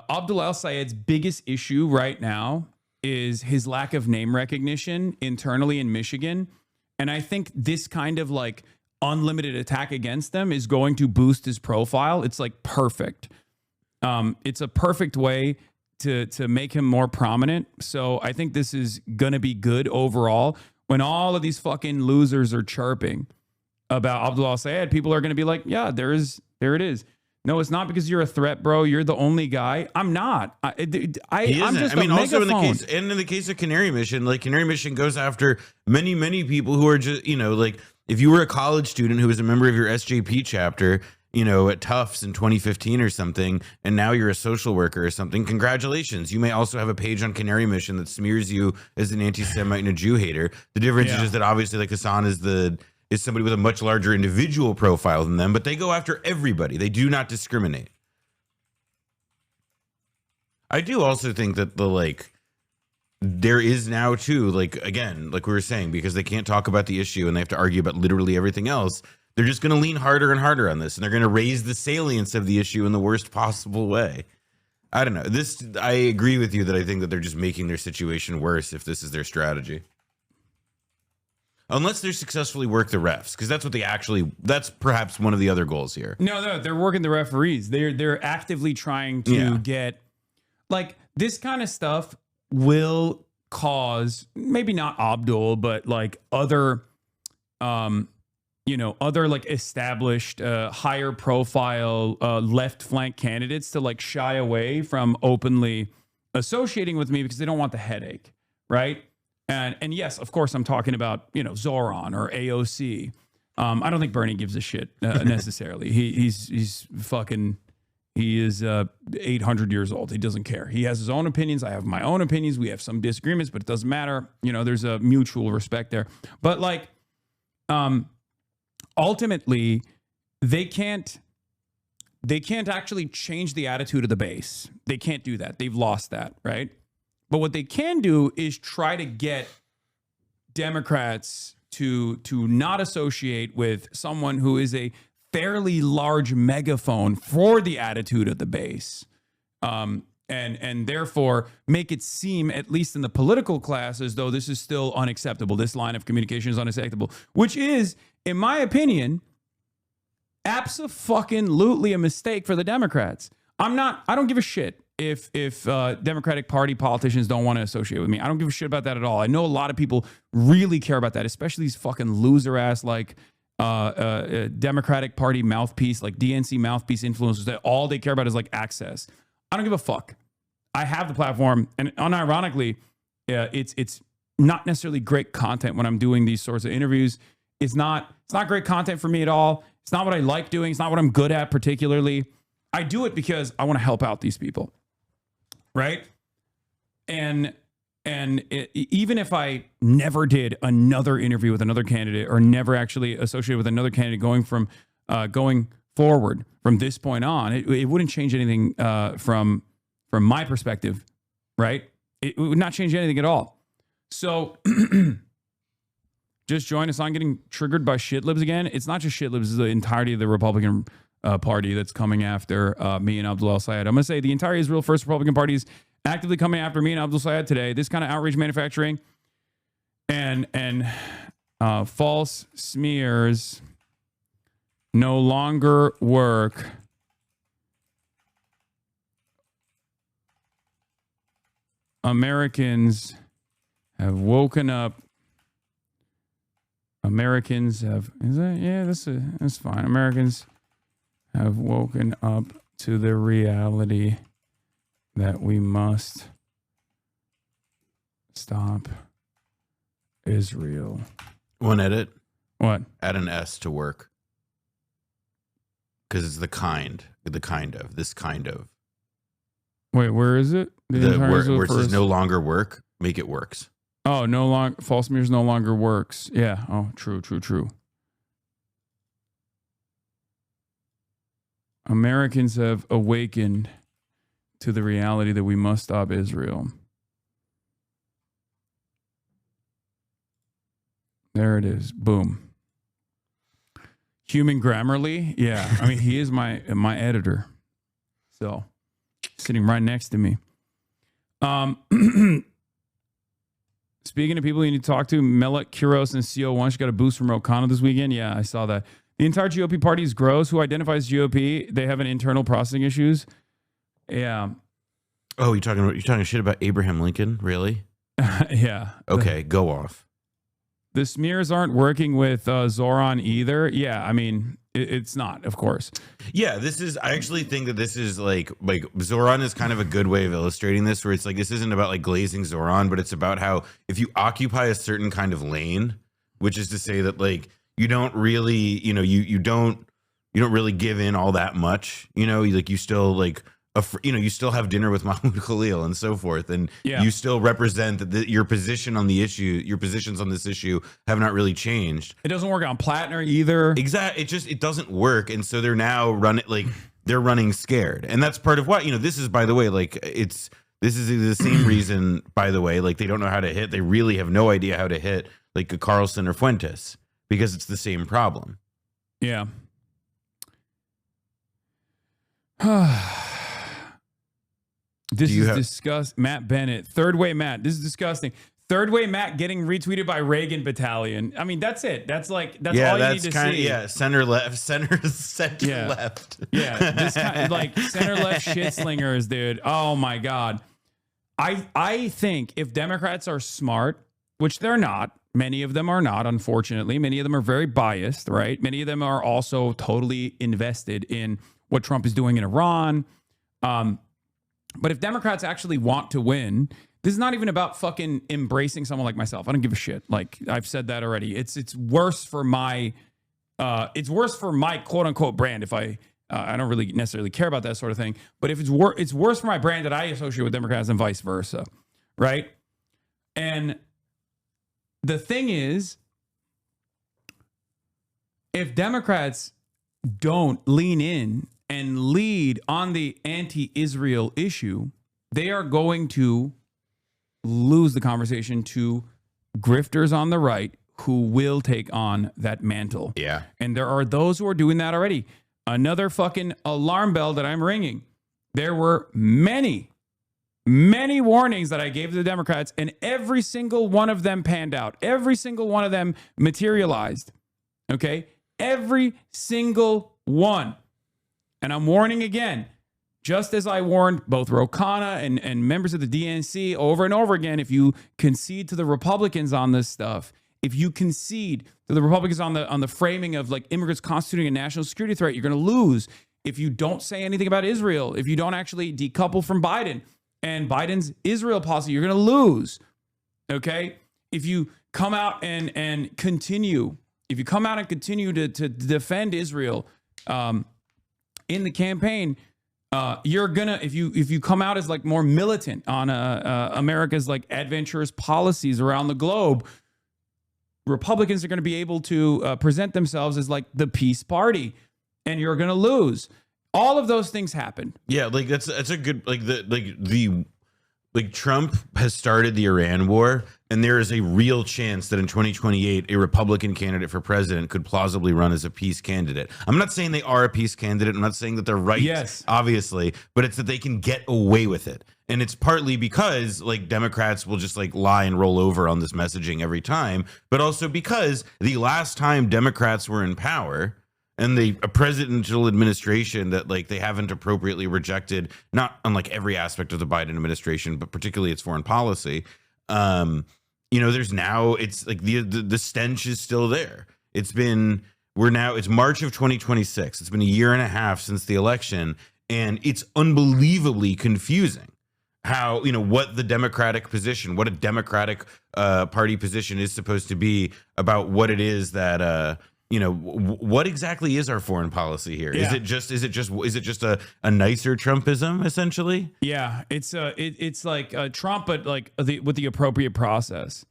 Abdul El-Sayed's biggest issue right now is his lack of name recognition internally in Michigan. And I think this kind of like unlimited attack against them is going to boost his profile. It's like perfect. It's a perfect way to make him more prominent. So I think this is going to be good overall. When all of these fucking losers are chirping about Abdul El-Sayed, people are going to be like, yeah, there it is. No, it's not because you're a threat, bro. You're the only guy. I'm not. I'm just I mean, also in the case of Canary Mission, like Canary Mission goes after many people who are just, like if you were a college student who was a member of your SJP chapter, at Tufts in 2015 or something, and now you're a social worker or something, congratulations. You may also have a page on Canary Mission that smears you as an anti-Semite and a Jew hater. The difference is just that obviously like Hasan is somebody with a much larger individual profile than them, but they go after everybody. They do not discriminate. I do also think that there is now too, like, again, like we were saying, because they can't talk about the issue and they have to argue about literally everything else, they're just going to lean harder and harder on this, and they're going to raise the salience of the issue in the worst possible way. I don't know. I agree with you that I think that they're just making their situation worse if this is their strategy. Unless they successfully work the refs, because that's perhaps one of the other goals here. No, they're working the referees. They're actively trying to get, like, this kind of stuff will cause, maybe not Abdul, but like other like established, higher profile left flank candidates to like shy away from openly associating with me because they don't want the headache, right? And yes, of course, I'm talking about, Zoran or AOC. I don't think Bernie gives a shit necessarily. He is 800 years old. He doesn't care. He has his own opinions. I have my own opinions. We have some disagreements, but it doesn't matter. There's a mutual respect there. But like, ultimately, they can't actually change the attitude of the base. They can't do that. They've lost that, right? But what they can do is try to get Democrats to not associate with someone who is a fairly large megaphone for the attitude of the base, and therefore make it seem, at least in the political class, as though this is still unacceptable. This line of communication is unacceptable, which is, in my opinion, abso-fucking-lutely a mistake for the Democrats. I don't give a shit if Democratic Party politicians don't want to associate with me. I don't give a shit about that at all. I know a lot of people really care about that, especially these fucking loser ass like Democratic Party mouthpiece, like DNC mouthpiece influencers, that all they care about is like access. I don't give a fuck. I have the platform, and unironically, it's not necessarily great content when I'm doing these sorts of interviews. It's not great content for me at all. It's not what I like doing. It's not what I'm good at particularly. I do it because I want to help out these people, right? And And even if I never did another interview with another candidate or never actually associated with another candidate going forward from this point on, it wouldn't change anything from my perspective, right? It would not change anything at all. So just join us on getting triggered by shit libs again. It's not just shit libs, it's the entirety of the Republican Party that's coming after me and Abdul al-Sayed. I'm going to say the entire Israel First Republican Party is actively coming after me and Abdul Sayed today. This kind of outrage manufacturing and false smears no longer work. Americans have woken up. Americans have, is that? Yeah, that's fine. Americans have woken up to the reality that we must stop Israel. One edit. What? Add an S to work. Because it's this kind of. Wait, where is it? Where it says no longer work, make it works. Oh, no longer, false smears no longer works. Yeah. Oh, true. Americans have awakened to the reality that we must stop Israel. There it is. Boom. Human Grammarly. Yeah. I mean, he is my editor. So, sitting right next to me. Speaking of people you need to talk to, Melek Kuros and CO1, she got a boost from Ro Khanna this weekend. Yeah, I saw that. The entire GOP party is gross. Who identifies GOP? They have an internal processing issues. Yeah. Oh, you're talking shit about Abraham Lincoln? Really? Yeah. Okay, go off. The smears aren't working with Zoran either. Yeah, I mean, it's not, of course. Yeah, I actually think that this is like Zoran is kind of a good way of illustrating this, where it's like, this isn't about like glazing Zoran, but it's about how if you occupy a certain kind of lane, which is to say that like, you don't really, you don't really give in all that much, you still like, you still have dinner with Mahmoud Khalil and so forth. And you still represent that your position on the issue, your positions on this issue have not really changed. It doesn't work on Plattner either. Exactly. It doesn't work. And so they're now they're running scared. And that's part of what, this is, by the way, this is the same reason, by the way, they don't know how to hit. They really have no idea how to hit like a Carlson or Fuentes, because it's the same problem. Yeah. This is disgusting. Matt Bennett, Third Way Matt. This is disgusting. Third Way Matt getting retweeted by Reagan Battalion. I mean, that's it. That's all you need to see. Yeah, center left, center left. Yeah, this kind center left shit slingers, dude. Oh my God. I think if Democrats are smart, which they're not, many of them are not, unfortunately. Many of them are very biased, right? Many of them are also totally invested in what Trump is doing in Iran. But if Democrats actually want to win, this is not even about fucking embracing someone like myself. I don't give a shit. Like I've said that already. It's worse for my quote unquote brand. If I don't really necessarily care about that sort of thing, but if it's worse for my brand that I associate with Democrats and vice versa, right? And the thing is, if Democrats don't lean in and lead on the anti-Israel issue, they are going to lose the conversation to grifters on the right who will take on that mantle. Yeah. And there are those who are doing that already. Another fucking alarm bell that I'm ringing. There were many warnings that I gave to the Democrats, and every single one of them panned out. Every single one of them materialized. Okay? Every single one. And I'm warning again, just as I warned both Ro Khanna and members of the DNC over and over again, if you concede to the Republicans on this stuff, if you concede to the Republicans on the framing of like immigrants constituting a national security threat, you're going to lose. If you don't say anything about Israel, if you don't actually decouple from Biden and Biden's Israel policy, you're going to lose. Okay? If you come out and continue to defend Israel, in the campaign, You're gonna if you come out as like more militant on America's like adventurous policies around the globe, Republicans are going to be able to present themselves as like the peace party, and you're going to lose. All of those things happen. Yeah, like that's a good like Trump has started the Iran war, and there is a real chance that in 2028 a Republican candidate for president could plausibly run as a peace candidate. I'm not saying they are a peace candidate. I'm not saying that they're right, Yes. obviously, but it's that they can get away with it. And it's partly because like Democrats will just like lie and roll over on this messaging every time, but also because the last time Democrats were in power, and a presidential administration that like they haven't appropriately rejected, not unlike every aspect of the Biden administration, but particularly its foreign policy. There's now, it's like the stench is still there. It's March of 2026. It's been a year and a half since the election, and it's unbelievably confusing how, what the Democratic position, what a Democratic party position is supposed to be about what it is that, what exactly is our foreign policy here? Yeah. Is it just a nicer Trumpism essentially? Yeah, it's like Trump, but like with the appropriate process.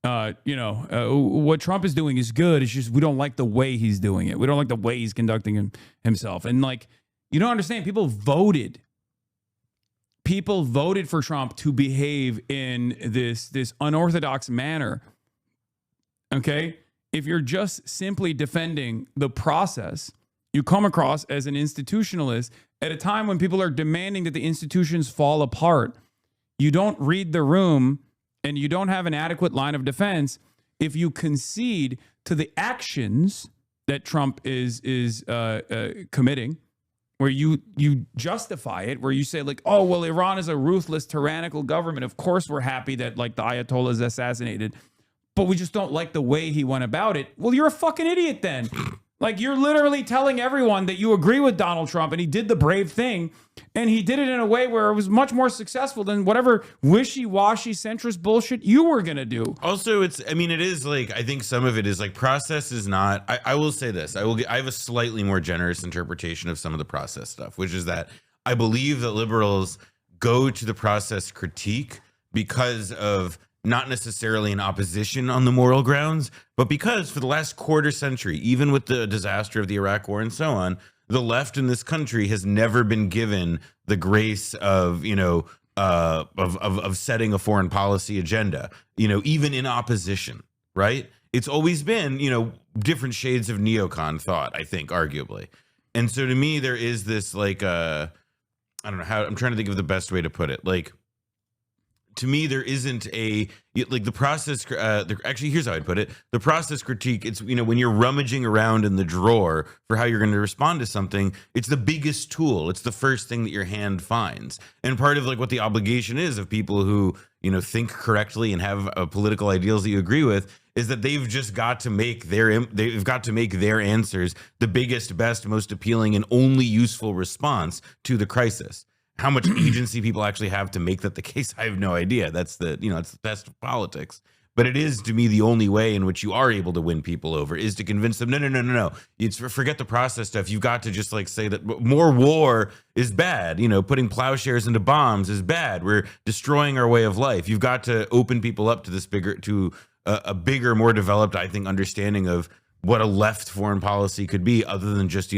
What Trump is doing is good. It's just we don't like the way he's doing it. We don't like the way he's conducting himself. And like, you don't understand. People voted for Trump to behave in this unorthodox manner. Okay. If you're just simply defending the process, you come across as an institutionalist at a time when people are demanding that the institutions fall apart. You don't read the room and you don't have an adequate line of defense. If you concede to the actions that Trump is committing, where you justify it, where you say like, oh, well, Iran is a ruthless, tyrannical government. Of course, we're happy that like the Ayatollah is assassinated, but we just don't like the way he went about it. Well, you're a fucking idiot then. Like, you're literally telling everyone that you agree with Donald Trump and he did the brave thing, and he did it in a way where it was much more successful than whatever wishy-washy centrist bullshit you were going to do. Also, it is like, I think some of it is like process is not, I will say this, I have a slightly more generous interpretation of some of the process stuff, which is that I believe that liberals go to the process critique because of not necessarily an opposition on the moral grounds, but because for the last quarter century, even with the disaster of the Iraq war and so on, the left in this country has never been given the grace of, of setting a foreign policy agenda, even in opposition, right? It's always been, different shades of neocon thought, I think, arguably. And so to me, there is this like, I don't know how, I'm trying to think of the best way to put it. Like, to me, there isn't like the process. Actually, here's how I'd put it. The process critique, it's, when you're rummaging around in the drawer for how you're going to respond to something, it's the biggest tool. It's the first thing that your hand finds. And part of like what the obligation is of people who, think correctly and have political ideals that you agree with is that they've just got to make their answers the biggest, best, most appealing, and only useful response to the crisis. How much agency people actually have to make that the case, I have no idea. That's it's the best of politics. But it is, to me, the only way in which you are able to win people over is to convince them, no. It's forget the process stuff. You've got to just like say that more war is bad. Putting plowshares into bombs is bad. We're destroying our way of life. You've got to open people up to this a bigger, more developed, I think, understanding of what a left foreign policy could be, other than just,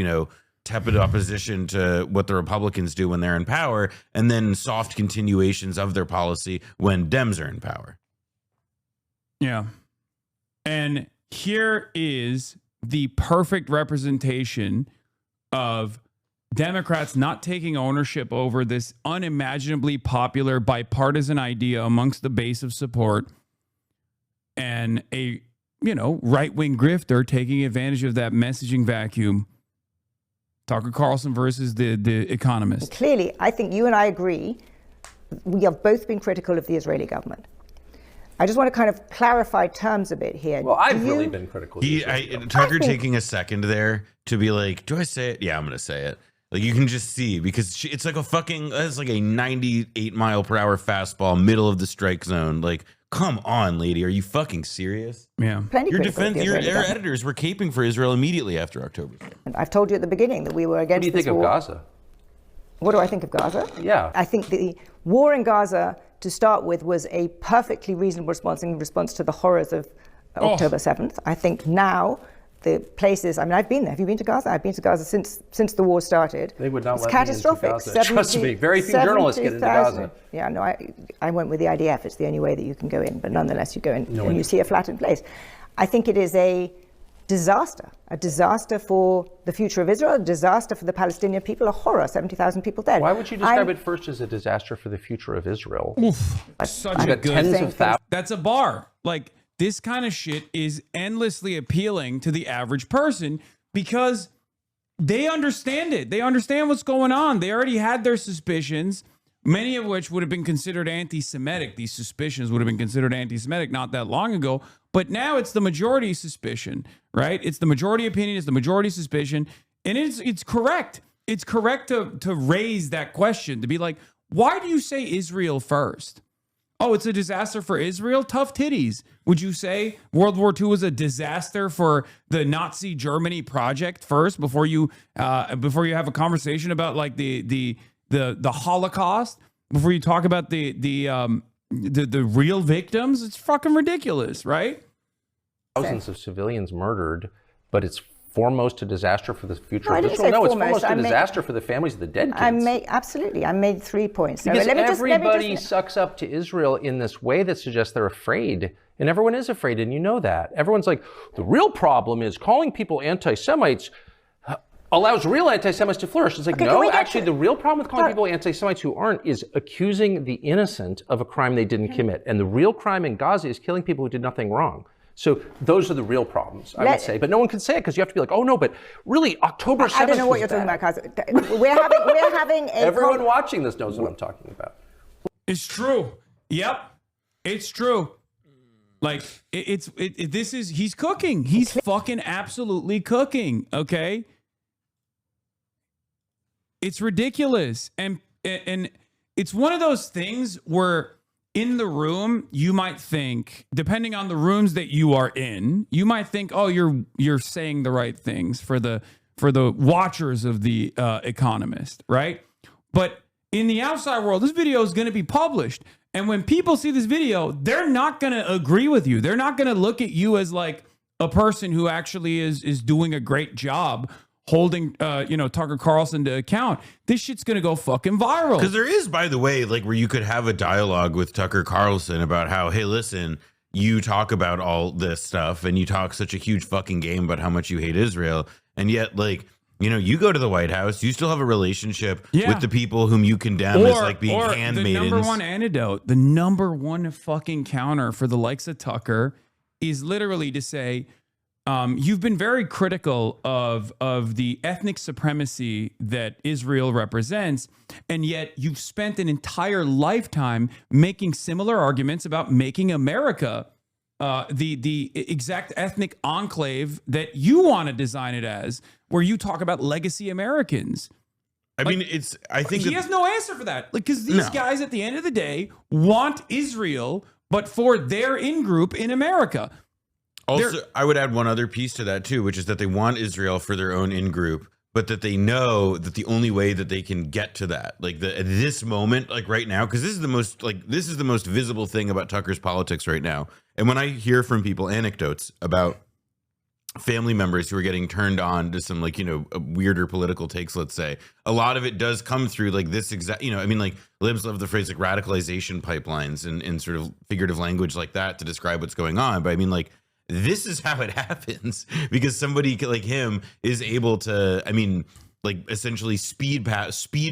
tepid opposition to what the Republicans do when they're in power, and then soft continuations of their policy when Dems are in power. Yeah. And here is the perfect representation of Democrats not taking ownership over this unimaginably popular bipartisan idea amongst the base of support, and a, right-wing grifter taking advantage of that messaging vacuum. Tucker Carlson versus the Economist. Clearly, I think you and I agree. We have both been critical of the Israeli government. I just want to kind of clarify terms a bit here. Well, I've really been critical. Tucker taking a second there to be like, do I say it? Yeah, I'm going to say it. Like, you can just see, because it's like it's like a 98-mile-per-hour fastball, middle of the strike zone. Like, come on, lady. Are you fucking serious? Yeah. Your editors were caping for Israel immediately after October. I've told you at the beginning that we were against this war. What do you think of Gaza? What do I think of Gaza? Yeah. I think the war in Gaza, to start with, was a perfectly reasonable response in response to the horrors of October 7th. I think now the places, I mean, I've been there. Have you been to Gaza? I've been to Gaza since the war started. They would not it's let catastrophic. me into Gaza. Trust me, very few journalists get into Gaza. Yeah, no, I went with the IDF. It's the only way that you can go in, but nonetheless you go in and you see a flattened place. I think it is a disaster for the future of Israel, a disaster for the Palestinian people, a horror, 70,000 people dead. Why would you describe it first as a disaster for the future of Israel? Such a good tens of thousands. That's a bar. Like, this kind of shit is endlessly appealing to the average person because they understand it. They understand what's going on. They already had their suspicions, many of which would have been considered anti-Semitic. These suspicions would have been considered anti-Semitic not that long ago. But now it's the majority suspicion, right? It's the majority opinion, it's the majority suspicion. And it's correct. It's correct to raise that question, to be like, why do you say Israel first? Oh, it's a disaster for Israel? Tough titties. Would you say World War II was a disaster for the Nazi Germany project first before you have a conversation about like the Holocaust, before you talk about the real victims? It's fucking ridiculous, right? Thousands of civilians murdered, but it's foremost a disaster for the future No, I of didn't Israel. say No, it's foremost. foremost a disaster for the families of the dead kids. I made 3 points. Because Let me everybody just sucks up to Israel in this way that suggests they're afraid. And everyone is afraid, and you know that. Everyone's like, the real problem is calling people anti-Semites allows real anti-Semites to flourish. It's like, Okay, no, actually, the real problem with calling people anti-Semites who aren't is accusing the innocent of a crime they didn't commit. And the real crime in Gaza is killing people who did nothing wrong. So those are the real problems, I would say. But no one can say it because you have to be like, oh no, but really, October 7th I don't know what you're talking about, Kaz. We're having a Everyone watching this knows what I'm talking about. It's true. Yep. It's true. Like, he's cooking. He's fucking absolutely cooking, okay? It's ridiculous. And it's one of those things where in the room, you might think, depending on the rooms that you are in, you might think, oh, you're saying the right things for the watchers of the Economist, right? But in the outside world, this video is going to be published. And when people see this video, they're not going to agree with you. They're not going to look at you as like a person who actually is doing a great job holding, Tucker Carlson to account. This shit's going to go fucking viral. Because there is, by the way, like where you could have a dialogue with Tucker Carlson about how, hey, listen, you talk about all this stuff and you talk such a huge fucking game about how much you hate Israel. And yet, like, you go to the White House, you still have a relationship with the people whom you condemn as like being handmaidens. The number one antidote, the number one fucking counter for the likes of Tucker is literally to say, you've been very critical of the ethnic supremacy that Israel represents, and yet you've spent an entire lifetime making similar arguments about making America the exact ethnic enclave that you want to design it as, where you talk about legacy Americans. I mean, I think he has no answer for that. Like, because these guys at the end of the day want Israel, but for their in-group in America. Also, I would add one other piece to that too, which is that they want Israel for their own in-group, but that they know that the only way that they can get to that, like at this moment, like right now, because this is the most visible thing about Tucker's politics right now. And when I hear from people anecdotes about family members who are getting turned on to some weirder political takes, let's say, a lot of it does come through like this exact, like libs love the phrase like radicalization pipelines and sort of figurative language like that to describe what's going on. But I mean, like, this is how it happens because somebody like him is able to, essentially speed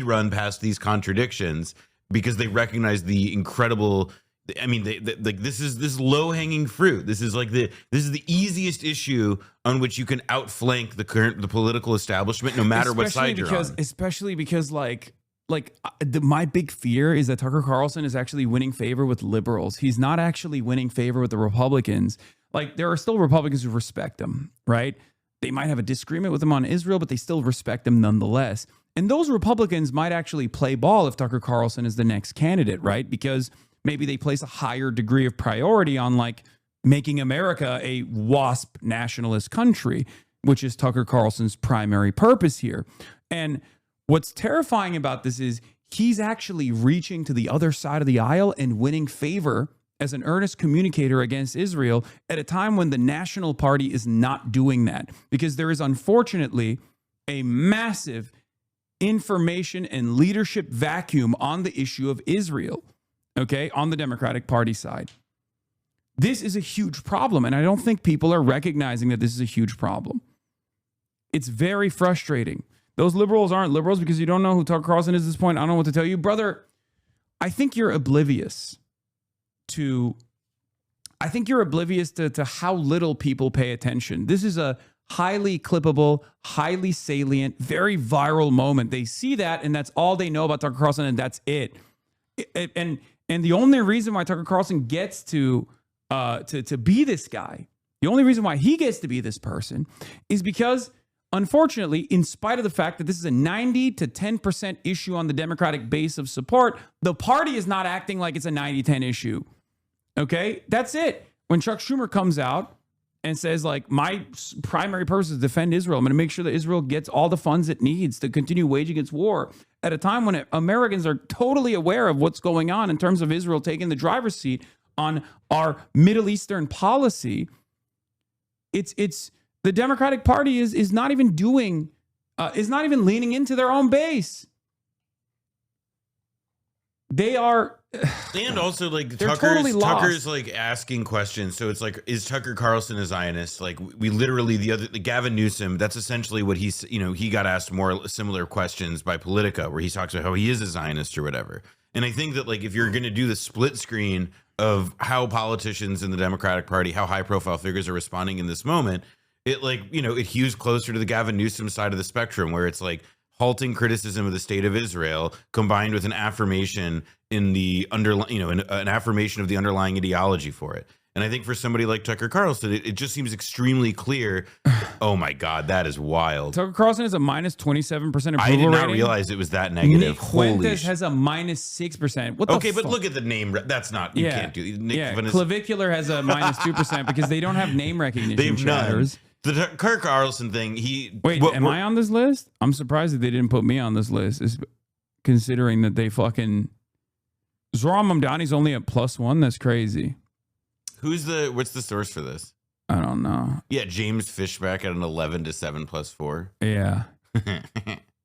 run past these contradictions because they recognize the incredible. This is low hanging fruit. This is the east issue on which you can outflank the political establishment, no matter what side you're on. Especially because my big fear is that Tucker Carlson is actually winning favor with liberals. He's not actually winning favor with the Republicans. Like, there are still Republicans who respect him, right? They might have a disagreement with him on Israel, but they still respect him nonetheless. And those Republicans might actually play ball if Tucker Carlson is the next candidate, right? Because maybe they place a higher degree of priority on like making America a WASP nationalist country, which is Tucker Carlson's primary purpose here. And What's terrifying about this is he's actually reaching to the other side of the aisle and winning favor as an earnest communicator against Israel at a time when the National Party is not doing that, because there is unfortunately a massive information and leadership vacuum on the issue of Israel, okay, on the Democratic Party side. This is a huge problem, and I don't think people are recognizing that this is a huge problem. It's very frustrating. Those liberals aren't liberals because you don't know who Tucker Carlson is at this point. I don't know what to tell you. Brother, I think you're oblivious to how little people pay attention. This is a highly clippable, highly salient, very viral moment. They see that, and that's all they know about Tucker Carlson, and that's it. And the only reason why Tucker Carlson gets to be this guy, the only reason why he gets to be this person is because, unfortunately, in spite of the fact that this is a 90 to 10% issue on the Democratic base of support, the party is not acting like it's a 90-10 issue. Okay? That's it. When Chuck Schumer comes out and says, like, my primary purpose is to defend Israel, I'm going to make sure that Israel gets all the funds it needs to continue waging its war at a time when Americans are totally aware of what's going on in terms of Israel taking the driver's seat on our Middle Eastern policy. It's the Democratic Party is not even doing, is not even leaning into their own base. They are, and also like Tucker's like asking questions. So it's like, is Tucker Carlson a Zionist? Like we literally the Gavin Newsom. That's essentially what he's. He got asked more similar questions by Politica, where he talks about how he is a Zionist or whatever. And I think that like if you're going to do the split screen of how politicians in the Democratic Party, how high profile figures are responding in this moment, it like it hews closer to the Gavin Newsom side of the spectrum, where it's like halting criticism of the state of Israel combined with an affirmation in the an affirmation of the underlying ideology for it. And I think for somebody like Tucker Carlson, it just seems extremely clear. Oh my God, that is wild. Tucker Carlson has a minus 27% approval I did not rating. realize it was that negative. Nick Fuentes has a minus 6%. What the Okay, but fuck? look at the name. That's not, you can't do Nick Fuentes. Clavicular has a minus 2% because they don't have name recognition. They've none. Chatters. The Tucker Carlson thing, am I on this list? I'm surprised that they didn't put me on this list, considering that they fucking... Zohran Mamdani's only at +1. That's crazy. What's the source for this? I don't know. Yeah, James Fishback at an 11 to 7 +4. Yeah.